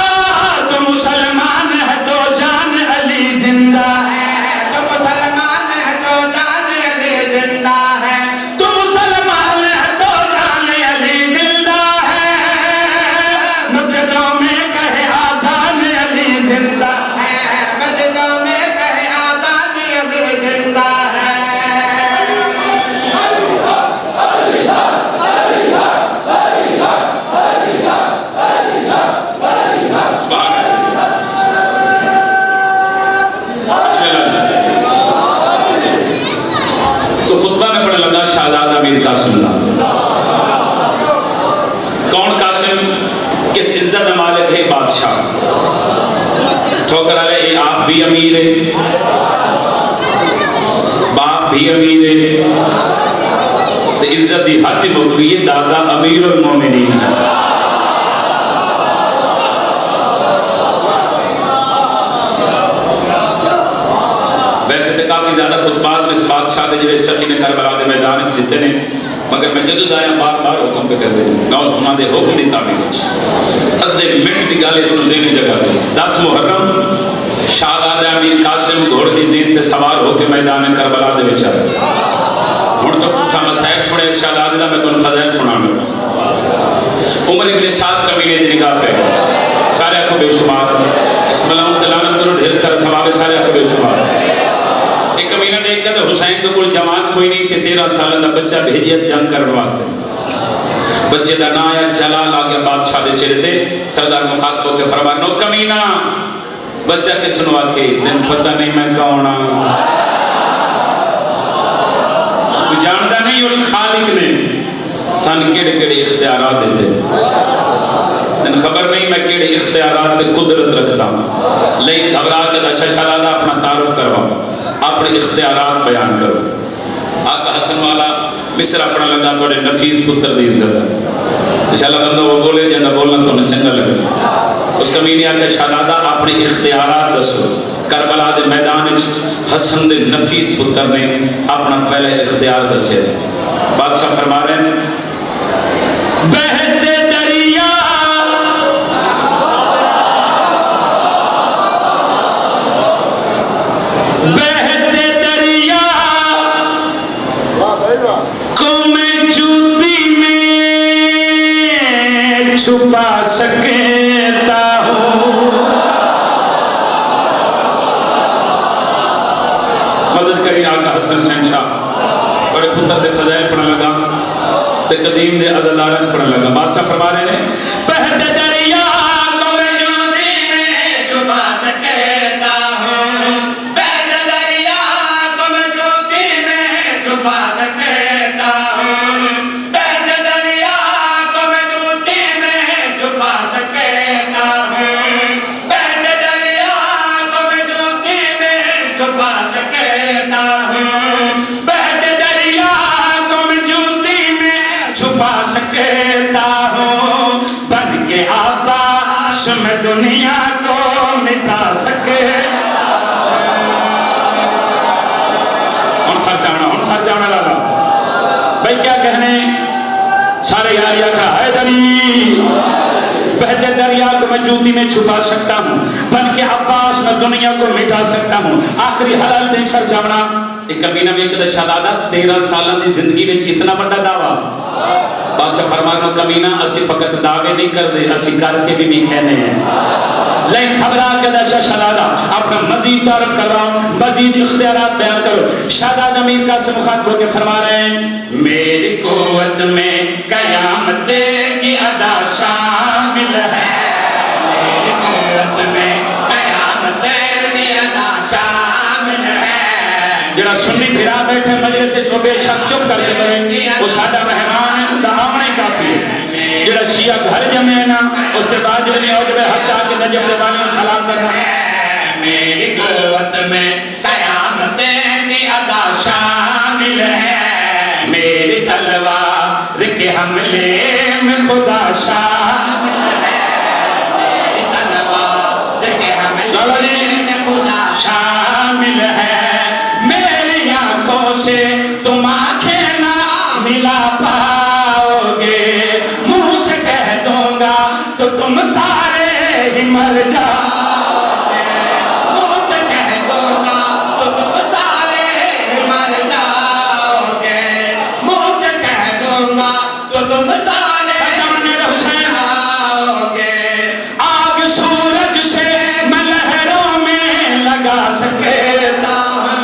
तुम मुसलमान है तो जान अली जिंदा है, तुम मुसलमान है तो जान अली जिंदा है। तुम मुसलमान है तो जान अली जिंदा है। मस्जिदों में कहे आजान अली जिंदा है, मस्जिदों में कहे आज़ान अली जिंदा है। सुभान अल्लाह। तो खुतबा में पढ़ने लगा शादाद अमीर कासिम दा। कौन कासिम? किस इज्जत में मालिक है? बादशाह। ठोकर आले ये आप भी अमीर है, बाप भी अमीर है, तो इज्जत की हद मुक गई है। दादा अमीर और मोमिनीन है। वैसे तो काफी ज्यादा खुतबात इस बादशाह के जो सखी ने करबला के मैदान दिते ने, मगर मैं जदों आया बार बार हुक्म पे करते मैं उन्होंने हुक्म की तामीर अद्धे मिनट की गल इस ज़हनी जगह 10 मुहर्रम शाहजादा अमीर कासिम घोड़े की जीत से सवार होकर मैदान करबला दे विच आए। हुण तो पूछा मसाइब छोड़े शाहजादे दा मैं तुहानूं फज़ाइल सुणावांगा। उमर इब्न साद कमीने दी निगाह पे सारे को बेशुमार इस मलाम तलानत करो ढेर सारा सवाब सारे को बेशुमार। एक कमीना देख के हुसैन के कोल जवान कोई नहीं कि 13 साल का बच्चा भेजिया जंग करने वास्ते। बच्चे का नाम आया जलाल आ गया बादशाह के चेहरे पे। सरदार मुखातब होकर फरमाया नो कमीना बच्चा किसनों आखे तेन पता नहीं मैं कौन हाँ। जानता नहीं उस खालिक ने सन केड़े केड़े इख्तियारात देते। तन खबर नहीं मैं केड़े इख्तियारात ते कुदरत रखता ले घबरा के अच्छा शहजादा अपना तारुफ करवाओ, अपने इख्तियारात बयान करो। आका हसन वाला मिस्र अपना लगा थोड़े नफीस पुत्र की इज्जत है इंशाल्लाह बंदा वो बोले जना बोलना तो चंगा लगे। उस कमीने आके शहजादा अपने इख्तियारात दसो। करबला के मैदान हसन दे नफीस पुत्र ने अपना पहला इख्तियार दसे। बादशाह फरमा रहे हैं बहते दरिया बहते दरिया को मैं जूती में छुपा सकता हूँ। मदद करी आका हसन शहंशाह बड़े पुत्र दे फजाइल पढ़ने लगा ते कदीम दे अज़दार पढ़ने लगा। बादशाह फरमा रहे हैं बहते दरिया को मैं जूती में छुपा सकता हूँ, बहते दरिया को मैं जूती में छुपा सकता हूँ, बहते दरिया को मैं जूती में छुपा सकता हूँ, बहते दरिया को मैं जूती में छुपा सकता हूँ, बहते दरिया को मैं जूती में छुपा सकता हूँ, बन के आकाश में दुनिया को मिटा सके। सर चावना लगा भाई क्या कहने सारे यारिया का हैदरी बहते दरिया को मैं जूती में छुपा सकता हूँ, बन के अब्बास में दुनिया को मिटा सकता हूँ। आखिरी हलाल नहीं सर चावना एक कमीना में एक शहजादा 13 साल की जिंदगी में इतना बड़ा दावा। बादशाह फरमाना कमीना असी फकत दावे नहीं करते असी करके भी कहने हैं। लेकिन खबरा के अच्छा शहजादा अपना मजीद तारफ करवाओ, मजीद इख्तियारात बयान करो। शहजादा मीर कासिम मुखातिब होकर फरमा रहे हैं मेरी कुव्वत में कयामत की अदा शामिल है, मेरी कुव्वत में कयामत की अदा शामिल है। जरा सुन्नी फिरा बैठे मजलिस से छोटे शक चुप करके बैठे वो सादा मेहमान है उनका आना ही काफी है। जरा शिया घर जमे ना उसके बाद जो नहीं और हर चाह के नजर देवानी सलाम करना। मेरी कुव्वत में कयामत की अदा शामिल है, मेरी तलवार के हमले में खुदा शामिल है, मेरी तलवार के हमले में खुदा शामिल है। मेरी आंखों से तुम आंखें ना मिला पाओगे, मुंह से कह दूंगा तो तुम सारे ही मर जाओगे, मुंह से कह दूंगा तो तुम सारे ही मर जाओगे, मुंह से कह दूंगा तो तुम सारे जाओगे। आग सूरज से मैं लहरों में लगा सकता हूँ,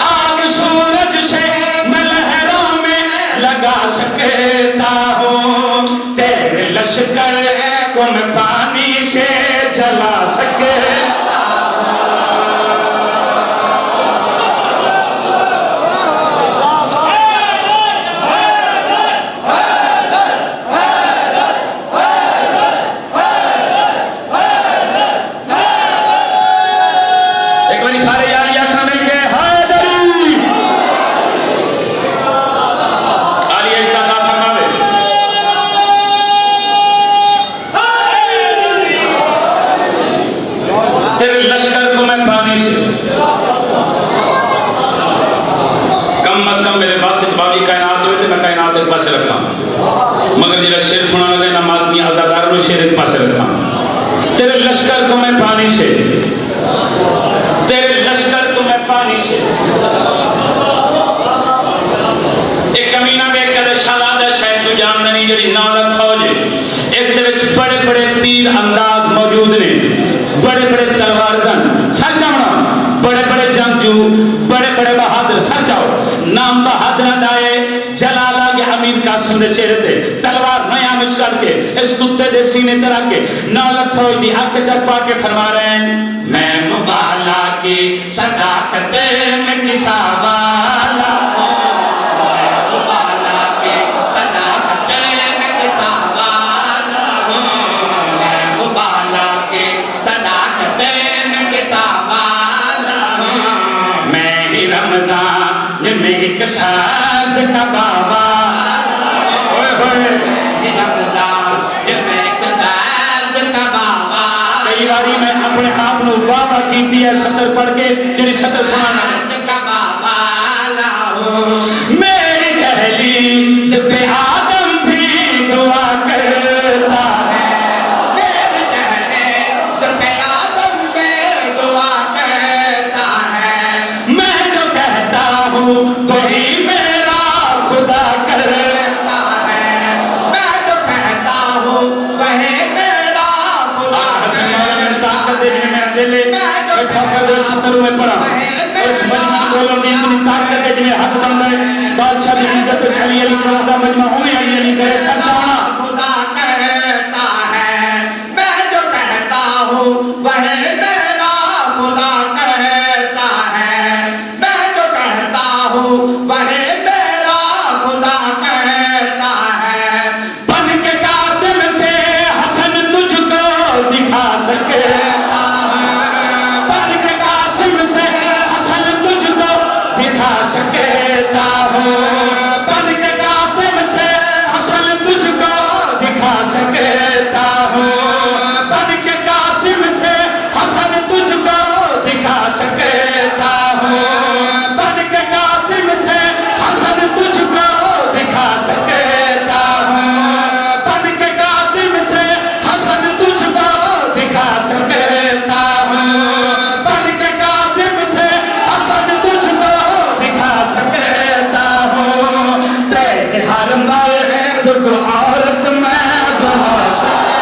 आग सूरज से मैं लहरों में लगा सकता हूँ, तेरे लश्कर को मैं पानी से जला सकता एक बारी सारे यार याखना मिल के हैदरी आलिया इस्तादा फरमावे तेरे लश्कर को मैं पानी से कम अज कम मेरे पास बाकी कायनात हुए थे मैं कायनात एक पास रखा मगर जरा शेर सुना लगे ना मादमी आजादार शेर एक पास रखा। तेरे लश्कर को मैं पानी से तेरे लश्कर को मैं पानी से एक कमीना में कहते शहजादा शायद तू जानदा नहीं जेडी नालक फौज है इस दे विच बड़े बड़े तीर अंदाज मौजूद ने, बड़े बड़े तलवार जन सच आवना, बड़े बड़े जंगजू, बड़े बड़े बहादुर सच आओ। नाम बहादुर दाए जलाला के अमीर कासिम दे चेहरे ते तलवार नया मिच करके इस कुत्ते दे सीने ते रख के नालक फौज दी आंखें चरपा के फरमा रहे हैं मैं मुबाला की सदाकत में किसा वाला हूँ, साज का बाबा ओए होए रमजान एक साज का बाबा कई बारी मैं अपने आप को वादा कीती है सतर पढ़ के जेडी सतर सुनाना का बाबा लाओ मेरी दहलीज पे आदम भी दुआ करता है मेरी दहलीज पे आदम भी दुआ करता है मैं जो कहता हूँ वही मेरा खुदा करता है मैं जो कहता हूँ वही मेरा खुदा सतर में पढ़ा बोलो दी इतनी ताकत है जिन्हें हक बनता है बादशाह की इज्जत छली अली का मजमा होवे अली अली करे सच्चा खुदा कहता है मैं जो कहता हूँ वह मेरा खुदा कहता है मैं जो कहता हूँ वह मेरा खुदा कहता है बन के कासिम से हसन तुझको दिखा सकता बन के कासिम से हसन तुझको दिखा सकता हूँ बन के कासिम से हसन तुझको दिखा सकता हूँ बन के कासिम से हसन तुझको दिखा सकता हूँ बन के कासिम से हसन तुझको दिखा सकता हूँ बन के कासिम से हसन तुझको दिखा सकता हूँ बन के कासिम से हसन तुझको दिखा सकता हूँ तेरे हर मर्द को औरत मैं बना सकता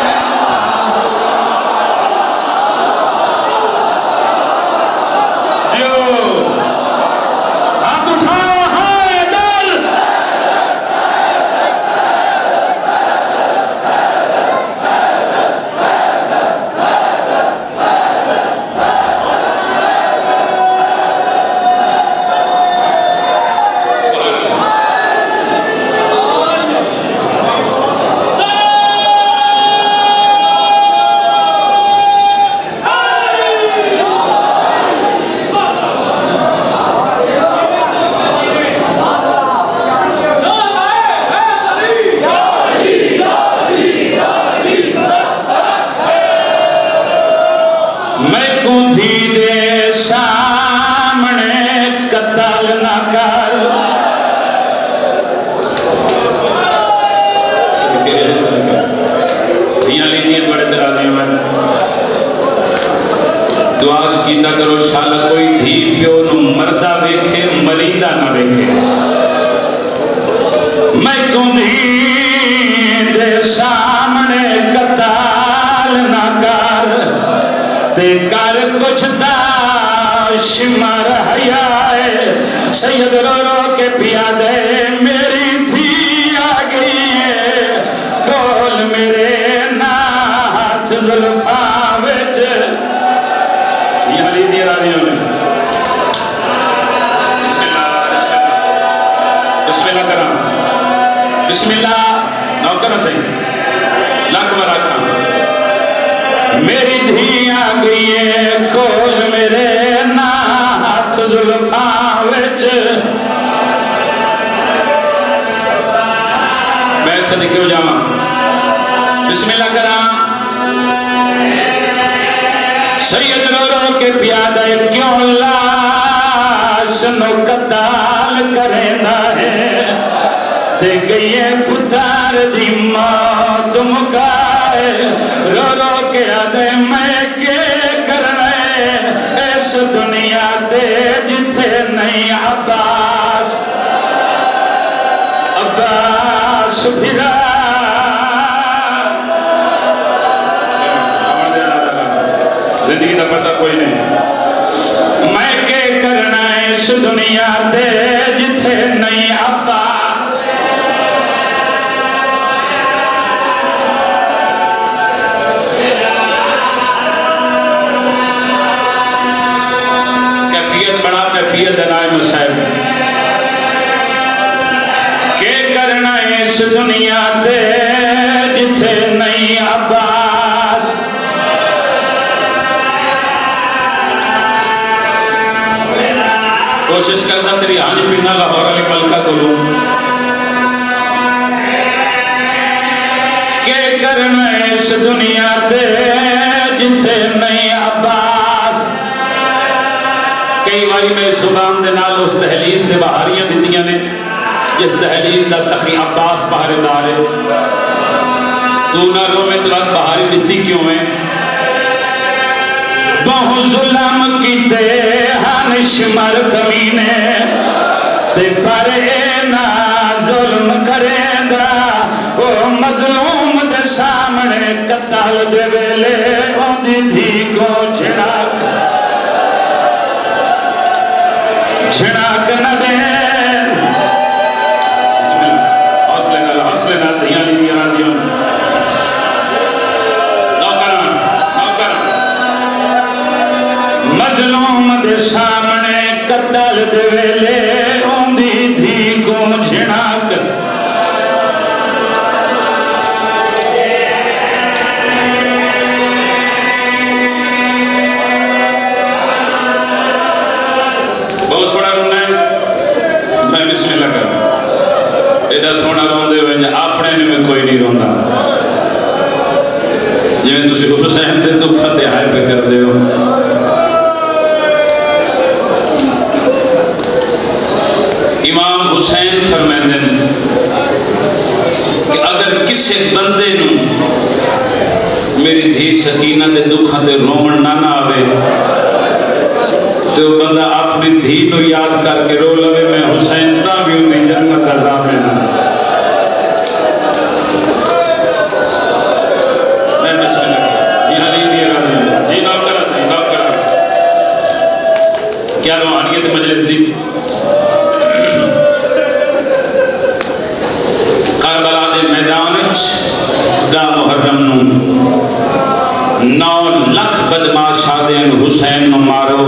यो हाथ उठाओ हाय दल मैं कुंधी दे सामने कतल ना कर धियां लीदियां बड़े तराजे में दुआस कीता करो शाल कोई धी प्यो नु मरदा वेखे मरीदा ना वेखे मैं कुंधी दे सामने कतल ना कर ते कर कुछ दाशमर हयाए सैयद रो रो के पिया दे मेरी धी आ गई है कोल मेरे नाथ जुल्फा विच यारी दी रानियों ने बिस्मिल्लाह करा बिस्मिल्लाह नौकर सही लख बराका मेरी धी आ गई है कोल मेरे नाथ जुल्फा विच मैं सदके हो जावा बिस्मिल्लाह करा सैयद रो रो के प्यादा क्यों लाश नो कताल करेंदा है ते गई पुतार दी मौत मुकाए रो रो के आदे मैं के करना इस दुनिया दे जिथे नहीं अब्बास अब्बास फिरा जिंदगी का पता कोई नहीं मैं के करना इस दुनिया दे जिथे नहीं अब्बा कैफियत बड़ा कैफियत दलाए मसाइब के करना इस दुनिया दे जिथे नहीं अब्बास कोशिश करना तेरी हांज पीना लाहौर वाली मलका को के करना इस दुनिया ते जिथे नहीं अब्बास। कई बारी मैं सुबान दे नाल उस दहलीज दे बहारियां दित्तियां ने जिस दहलीज दा सखी अब्बास पहरेदार है। तू ना रोवे तो बहारी दित्ती क्यों है? बहु जुल्म कीते हानिशमर कमीने ते पर ना जुल्म करेंदा ओ मजलूम दे सामने कत्ल दे वेले ओंदी धी को छिड़ाक न दे। हौसले नाल दियां दी दियां दियां मजलूम दे सामने कत्ल दे वेले ओंदी धी को झिड़क। बहुत सोना रोना है। मैं बिस्मिल्लाह कर एडा सोना रोंदे हुए अपने ने में कोई नहीं रोंदा। जिवें तुसीं हुसैन दे दुख ते हाय पे करदे हो। इमाम हुसैन फरमाते हैं कि अगर किसी बंदे नू मेरी धी सकीना के दुखों से रोमन ना आवे तो बंदा अपनी धी को याद करके रो लवे। मैं हुसैन ता भी उनकी जन्नत का ज़ामिन हां। मैं बिस्मिल्लाह जी नौकर सही नौकर क्या रूहानियत मजलिस दी। करबला दे मैदान दा मुहर्रम 9 लाख बदमाशा दे हुसैन नु मारो।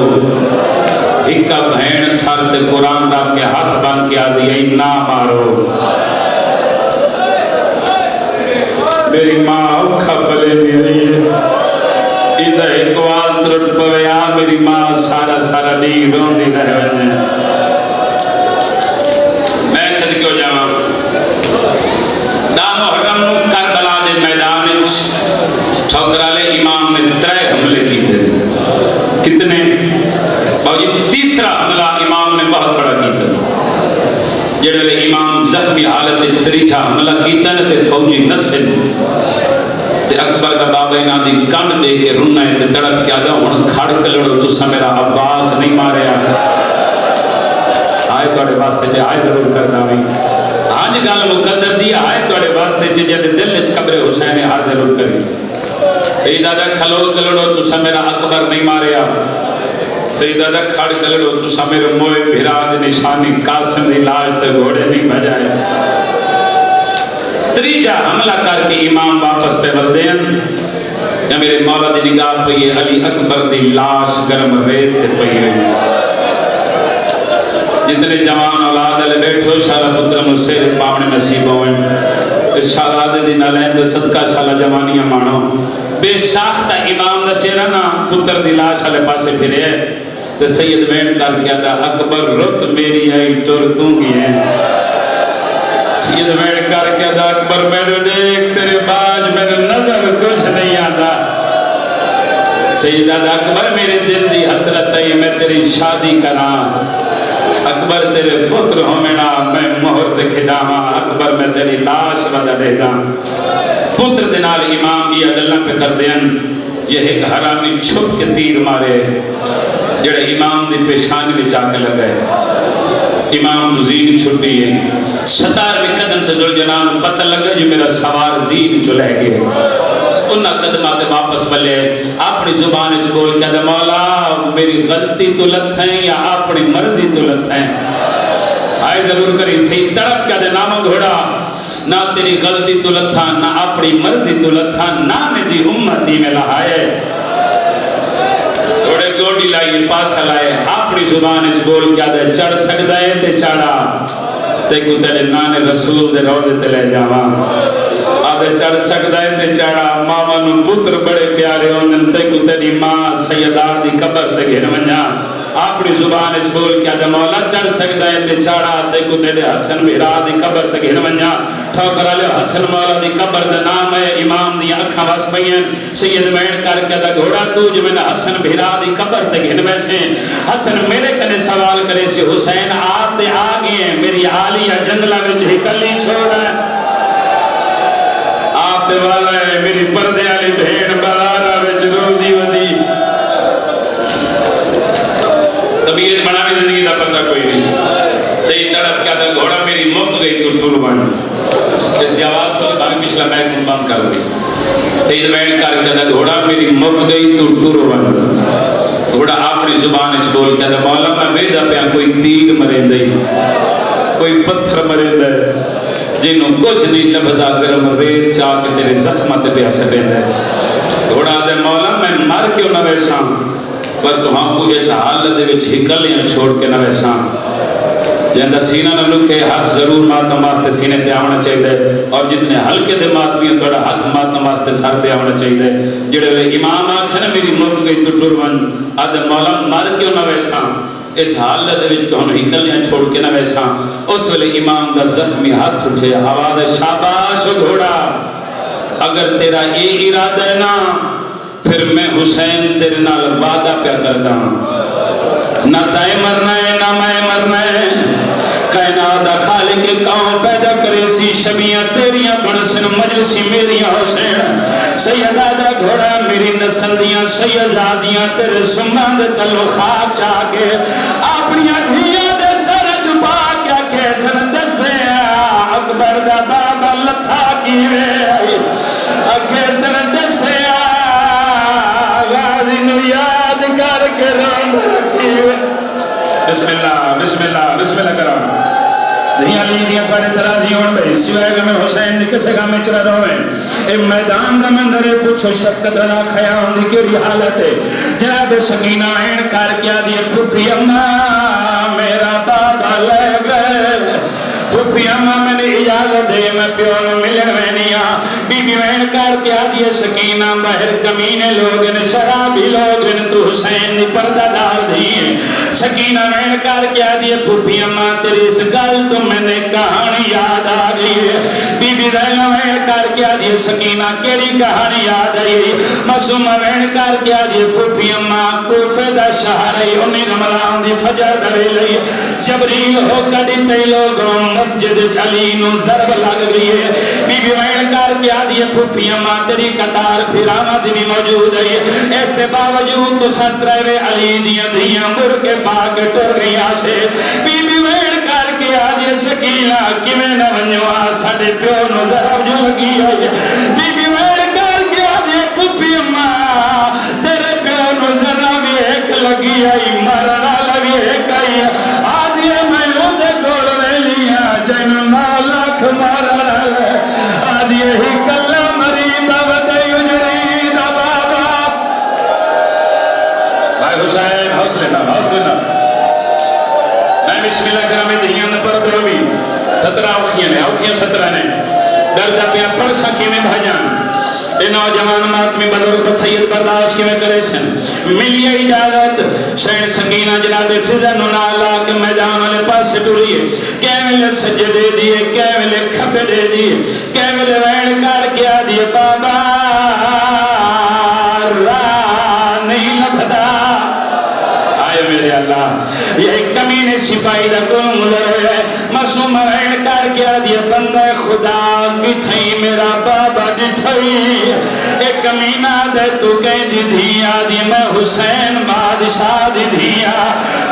एक भैन सर ते कुरान दा के हाथ बन के आदि ना मारो। मेरी मां औखा पले दी रही है इधर एक वाल त्रुट पवे आ मेरी मां सारा सारा दी रोंदी रहे। मैं सदके हो जावां करबला दे मैदान ठोकराले इमाम ने 3 हमले किए। कितने? और ये तीसरा हमला इमाम ने बहुत बड़ा किया। जेड़े इमाम जख्मी हालत त्रीजा हमला किया ने ते फौजी नसे ते अकबर का बाबा इना दी कंड दे के रुना ते तड़प के आदा हुन खड़ के लड़ो तुसा मेरा अब्बास नहीं मारिया। आए तोड़े वास्ते जे आए जरूर करदा वी आज गल मुकद्दर दी आए तोड़े वास्ते जे जद दिल च कब्र हुसैन आ जरूर करी। सही दादा खलो कलड़ो तुसा मेरा अकबर नहीं मारिया। सही दादा खड़ कलड़ो तुसा मेरे मोए भिरा दी निशानी कासिम दी लाश ते घोड़े नहीं भजाए। त्रीजा हमला करके इमाम वापस पे बदे या मेरे मौला दी निगाह पे ये अली अकबर दी लाश गरम रेत ते पई हुई। जितने जवान औलाद ले बैठो शाला पुत्र मुझसे पावने नसीब होए। इस शाला दे दिन अलैंद सदका शाला जवानियां मानो। बेसाख्ता इमाम दा चेहरा ना पुत्र दी लाश वाले पासे फिरे ते सैयद बैठ कर क्या दा अकबर रुत मेरी आई तुर तू की है। सैयद बैठ कर क्या दा अकबर मेरे देख तेरे बाज मेरे नजर कुछ नहीं आता। सैयद अकबर मेरे दिल दी हसरत है मैं तेरी शादी करा। अकबर तेरे पुत्र हो मेरा मैं मोहर ते खिदावा। अकबर मैं तेरी लाश बदा देगा। पुत्र दे नाल इमाम की गल्लां पे कर देन। ये एक हरामी छुप के तीर मारे जेड़े इमाम दी पेशानी में जाके लगे। इमाम जीन छुट्टी है 17वें कदम ते जुलजनान पता लगा जो मेरा सवार जीन चो ले गए। उन्ना कदमा ते वापस बले अपनी जुबान च बोल के मौला मेरी गलती तो लत है या अपनी मर्जी तो लत है। आए जरूर करी सही तड़प के दे नाम घोड़ा ना तेरी गलती तो लथा ना अपनी मर्जी तो लथा ना मेरी उम्मती में लहाए। थोड़े गोडी लाई पासा लाए अपनी जुबान च बोल के दे चढ़ सकदा है ते चढ़ा ते को तेरे नाने रसूल दे रोजे ते ले जावा। आदे चढ़ सकदा है ते चढ़ा। मामा पुत्र बड़े प्यारे होंदे ते को तेरी मां सैयदा दी कब्र ते घेर वन्या। आप अपनी जुबान च बोल के आदे मौला चढ़ सकदा है ते चाड़ा ते को तेरे हसन मेरा दी कब्र ते घिन वंजा ठोकर वाले हसन मौला दी कब्र दा नाम है इमाम दी अखां वस पईयां सैयद वैन करके दा घोड़ा तू जिवें हसन मेरा दी कब्र ते घिन वैसे हसन मेरे कने सवाल करे से हुसैन आप ते आ गए मेरी आलिया जंगला विच हिकली छोड़ है आप ते वाला है मेरी पर्दे वाली भेड़ बाजारा विच रोंदी वदी तबीयत बनाने जिंदगी का पता कोई नहीं सही तड़प क्या था घोड़ा मेरी मुक गई तो टूर बन इस जवाब को बाकी पिछला मैं बंद कर दी सही बैठ कर क्या था घोड़ा मेरी मुक गई तो टूर बन घोड़ा अपनी जुबान च बोल क्या था मौला मैं वेदा पिया कोई तीर मरेंदा कोई पत्थर मरेंदा जिन्हों कुछ नहीं लभदा गरम रेत चा के तेरे जख्म ते पिया सटेंदा घोड़ा दे मौला मैं मर क्यों ना वैसा पर तुहां को इस हालत विच हिकलियां छोड़ के ना वैसा जिंदा सीना न लुके हाथ जरूर मातम वास्ते सीने ते आना चाहिए और जितने हल्के दे मातमी थोड़ा हाथ मातम वास्ते सर ते आना चाहिए जेड़े वे इमाम आखे ना मेरी मुक गई तो टुरवन आदे मौला मर क्यों ना वैसा इस हालत विच तुहां हिकलियां छोड़ के ना वैसा उस वेले इमाम दा जख्मी हाथ उठे आवाज शाबाश घोड़ा अगर तेरा ये इरादा है ना फिर मैं हुसैन तेरे नाल वादा प्या करदा ना तय मरना है ना मैं मरना है कायनात दा खालिक कौम पैदा करे सी शबियां तेरियां बनसन मजलिसी मेरियां हुसैन सैयदा दा घोड़ा मेरी नस्ल दियां सैयदादियां तेरे सुन्नां दे तलो खाक चा के अपनियां धीयां दे सर च पा के कैसन दस्या अकबर दा बाबा लथा कीवे कैसन दस्या याद करके बिस्मिल्लाह बिस्मिल्लाह बिस्मिल्लाह करा धिया ली दिया थोड़े तराजी होन भाई सिवाय का मैं हुसैन दी किसे का में चला रहा है ए मैदान दा मंदर है पूछो शक्कत दा ख्याम दी केड़ी हालत है जनाब सकीना ऐन कर क्या दी फुफी अम्मा मेरा बाबा ले गए फुफी अम्मा मैंने इजाजत दे मैं प्यो नु मिलन वैनिया बीबी वैन कर क्या दी सकीना बाहर कमीने लोग ने शराबी लोग ने तू हुसैन दी पर्दा डाल दी सकीना वैन कर क्या दी फुफी अम्मा तेरी इस गल तो मैंने कहानी याद आ गई है बीबी रैना वैन कर क्या दी सकीना केड़ी कहानी याद आई मासूम वैन कर क्या दी फुफी अम्मा कोफे दा शहर है उन्हें रमजान दी फजर दा वेले जबरील हो कदी ते लोग मस्जिद चली नु जरब लग गई है बीबी वैन कर क्या दी फुफी अम्मा तेरी कतार फिरामा दी भी मौजूद है इसके बावजूद तो सत्रहवें अली दियां धियां मुर के पाक टुर गईयां से बीबी वैन कर के आज सकीना किवें न वन्नवा साडे प्यो नु जरब जो लगी है बीबी वैन कर के आज फुफी अम्मा तेरे प्यो नु जरब एक लगी है मरना लगी है आज मैं ओदे कोल वेलिया जन 9 लाख मारना आज यही कल्ला मरीब वदे उजड़ी दा बाबा भाई हुसैन हौसले ना मैं बिस्मिल्लाह करा में धियां न पर दो भी 17 औखियां 17 ने दर्द पे पढ़ सके में भाईजान ए नौजवान मातमी बुजुर्ग सैयद बर्दाश्त किवें करे सन मिलिए इजाजत शैन सकीना जनाब फिजा नु नाला के मैदान वाले पासे टुरिए कै वेले सजदे दिए कै वेले खब्बे दे दिए कै वेले वैन कर के आ दिए बाबा नहीं लभदा आए मेरे अल्लाह ये कमीने सिपाही दा कौन मुलर है मासूम वैन कर के आ दिए बंदा खुदा की थई मेरा बाबा दिठई एक कमीना दे तू कह दी धिया दी मैं हुसैन बादशाह दी धिया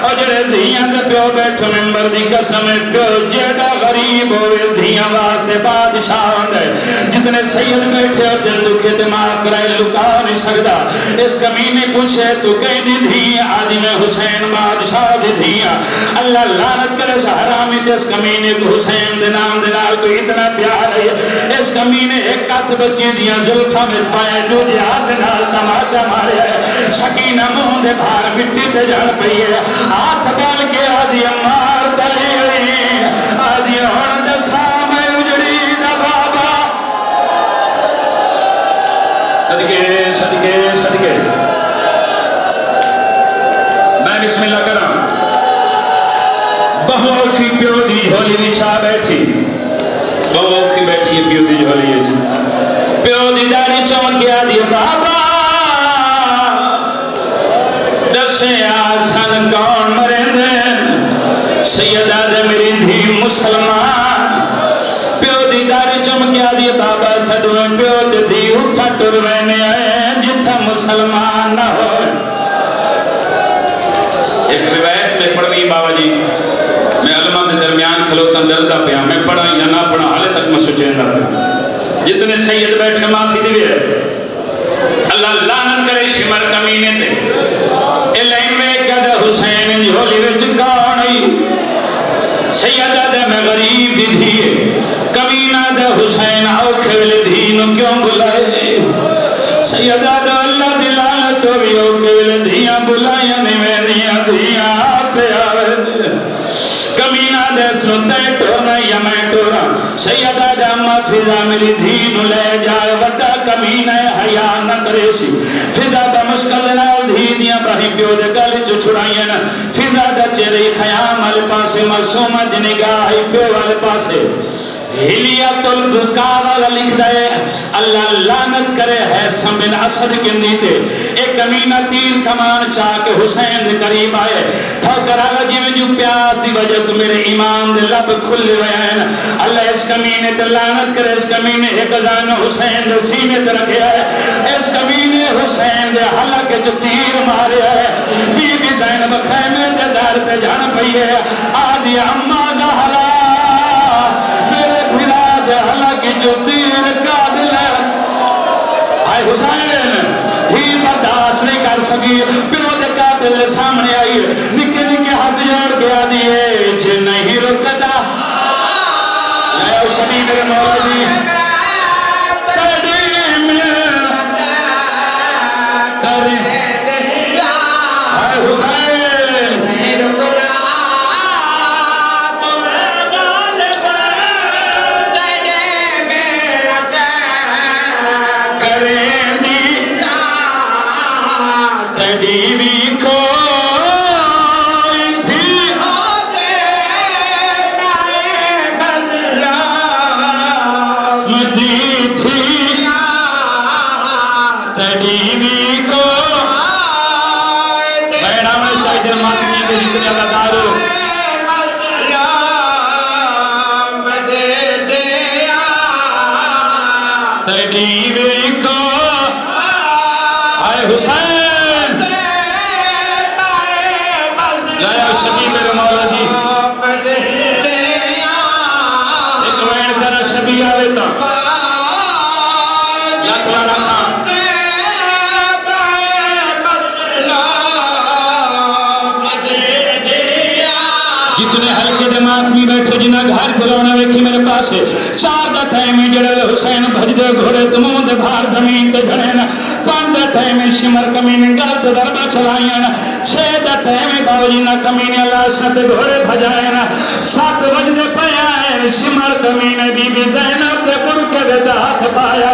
और जेड़े धिया दे प्यो बैठो मेंबर दी कसम प्यो जेड़ा गरीब होवे धिया वास्ते बादशाह होंदे जितने सैयद बैठे और दिल दुखे ते माफ कराए लुका नहीं सकदा इस कमीने पूछे तू कह दी धिया आदि मैं हुसैन बादशाह दी धिया अल्लाह लानत करे हरामी ते इस कमीने को हुसैन दे नाम दे नाल कोई इतना प्यार है इस कमीने एक हाथ बच्ची दियां जुल्फां में पाया दूजे हाथ नाल तमाचा मारे सकीना मुंह दे बाहर मिट्टी ते जल पई है हाथ डाल के आदि मार दली आदि हुन दसा मैं उजड़ी दा बाबा सदके सदके सदके मैं बिस्मिल्लाह करा औखी प्यो की झोली विछा बैठी, बहुत औखी बैठी है प्यो की झोली। प्यो की दाढ़ी चमकिया दी बाबा दसिया सन कौन मरेंदे, सैयदा दे मेरी धी मुसलमान। प्यो की दाढ़ी चमकिया दी बाबा सदों प्यो ते धी उठा टुर वैने आए जिथा मुसलमान ना हो। एक रिवायत में पढ़नी बाबा जी, मैं अलमा के दरमियान खलोता डरदा पिया, मैं पढ़ा या ना पढ़ा हाले तक मैं सोचेंदा पिया। जितने सैयद बैठे माफी देवे अल्लाह लानत करे शिमर कमीने ते। ए लाइन में कहदा हुसैन झोली विच कौन आई, सैयदा दे मैं गरीब दी धी कमीना दे हुसैन औखे वेले धी नु क्यों बुलाए। सैयदा दे अल्लाह दी लानत होवी औखे वेले धियां बुलाया ने मेरियां धियां आपे आवे। कमीना दे सुनते टोना या मैं टोरा, सैयदा दा अम्मा फिजा मेरी धी नु ले जाए। वड्डा कमीना हया न करे सी, फिजा दा मुश्किल नाल धी दियां बाही प्यो दे गल च छुड़ाईयां न। फिजा दा चेहरे खयाम वाले पासे मासूमा दी निगाह प्यो वाले पासे। हिलियातुल बुकावा लिख दे अल्लाह लानत करे है बिन असद के नीते। एक कमीना तीर कमान चाह के हुसैन के करीब आए, ठोकर आला जिवें जो प्यार दी वजह तो मेरे इमाम दे लब खुल वयान। अल्लाह इस कमीने ते लानत करे, इस कमीने एक जान हुसैन दे सीने ते रखया है, इस कमीने हुसैन दे हलक च तीर मारया है। बीबी ज़ैनब खैमे दे दर पे जान पई है, आदि अम्मा ज़हरा हालांकि जो तीर का दिल आए हुसैन ही बर्दाश्त नहीं कर सकी। प्यो दे कातिल सामने आई, निके निके हाथ जोड़ के आ दिए जे नहीं रुकता सभी मेरे मौला जी करे हुसैन घर घुलौना वेखी मेरे पास चार दा टाइम जड़े हुसैन भजदे घोड़े तमूह दे भार जमीन ते खड़े न। पांच दा टाइम शिमर कमीने गलत दरबा चलाइया न। छे दा टाइम बाबूजी ना कमीने लाशा ते घोड़े भजाए न। 7 बजदे पे आए शिमर कमीने बीबी ज़ैनब दे बुरके विच हाथ पाया।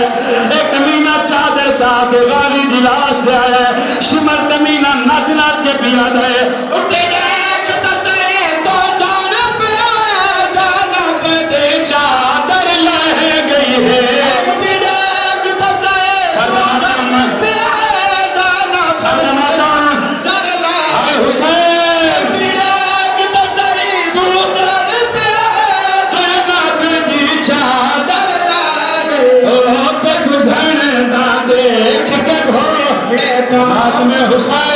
एक कमीना चादर चाह के गाली दी लाश दे आया। शिमर कमीना नच नच के पिया दे उठे में हुसैन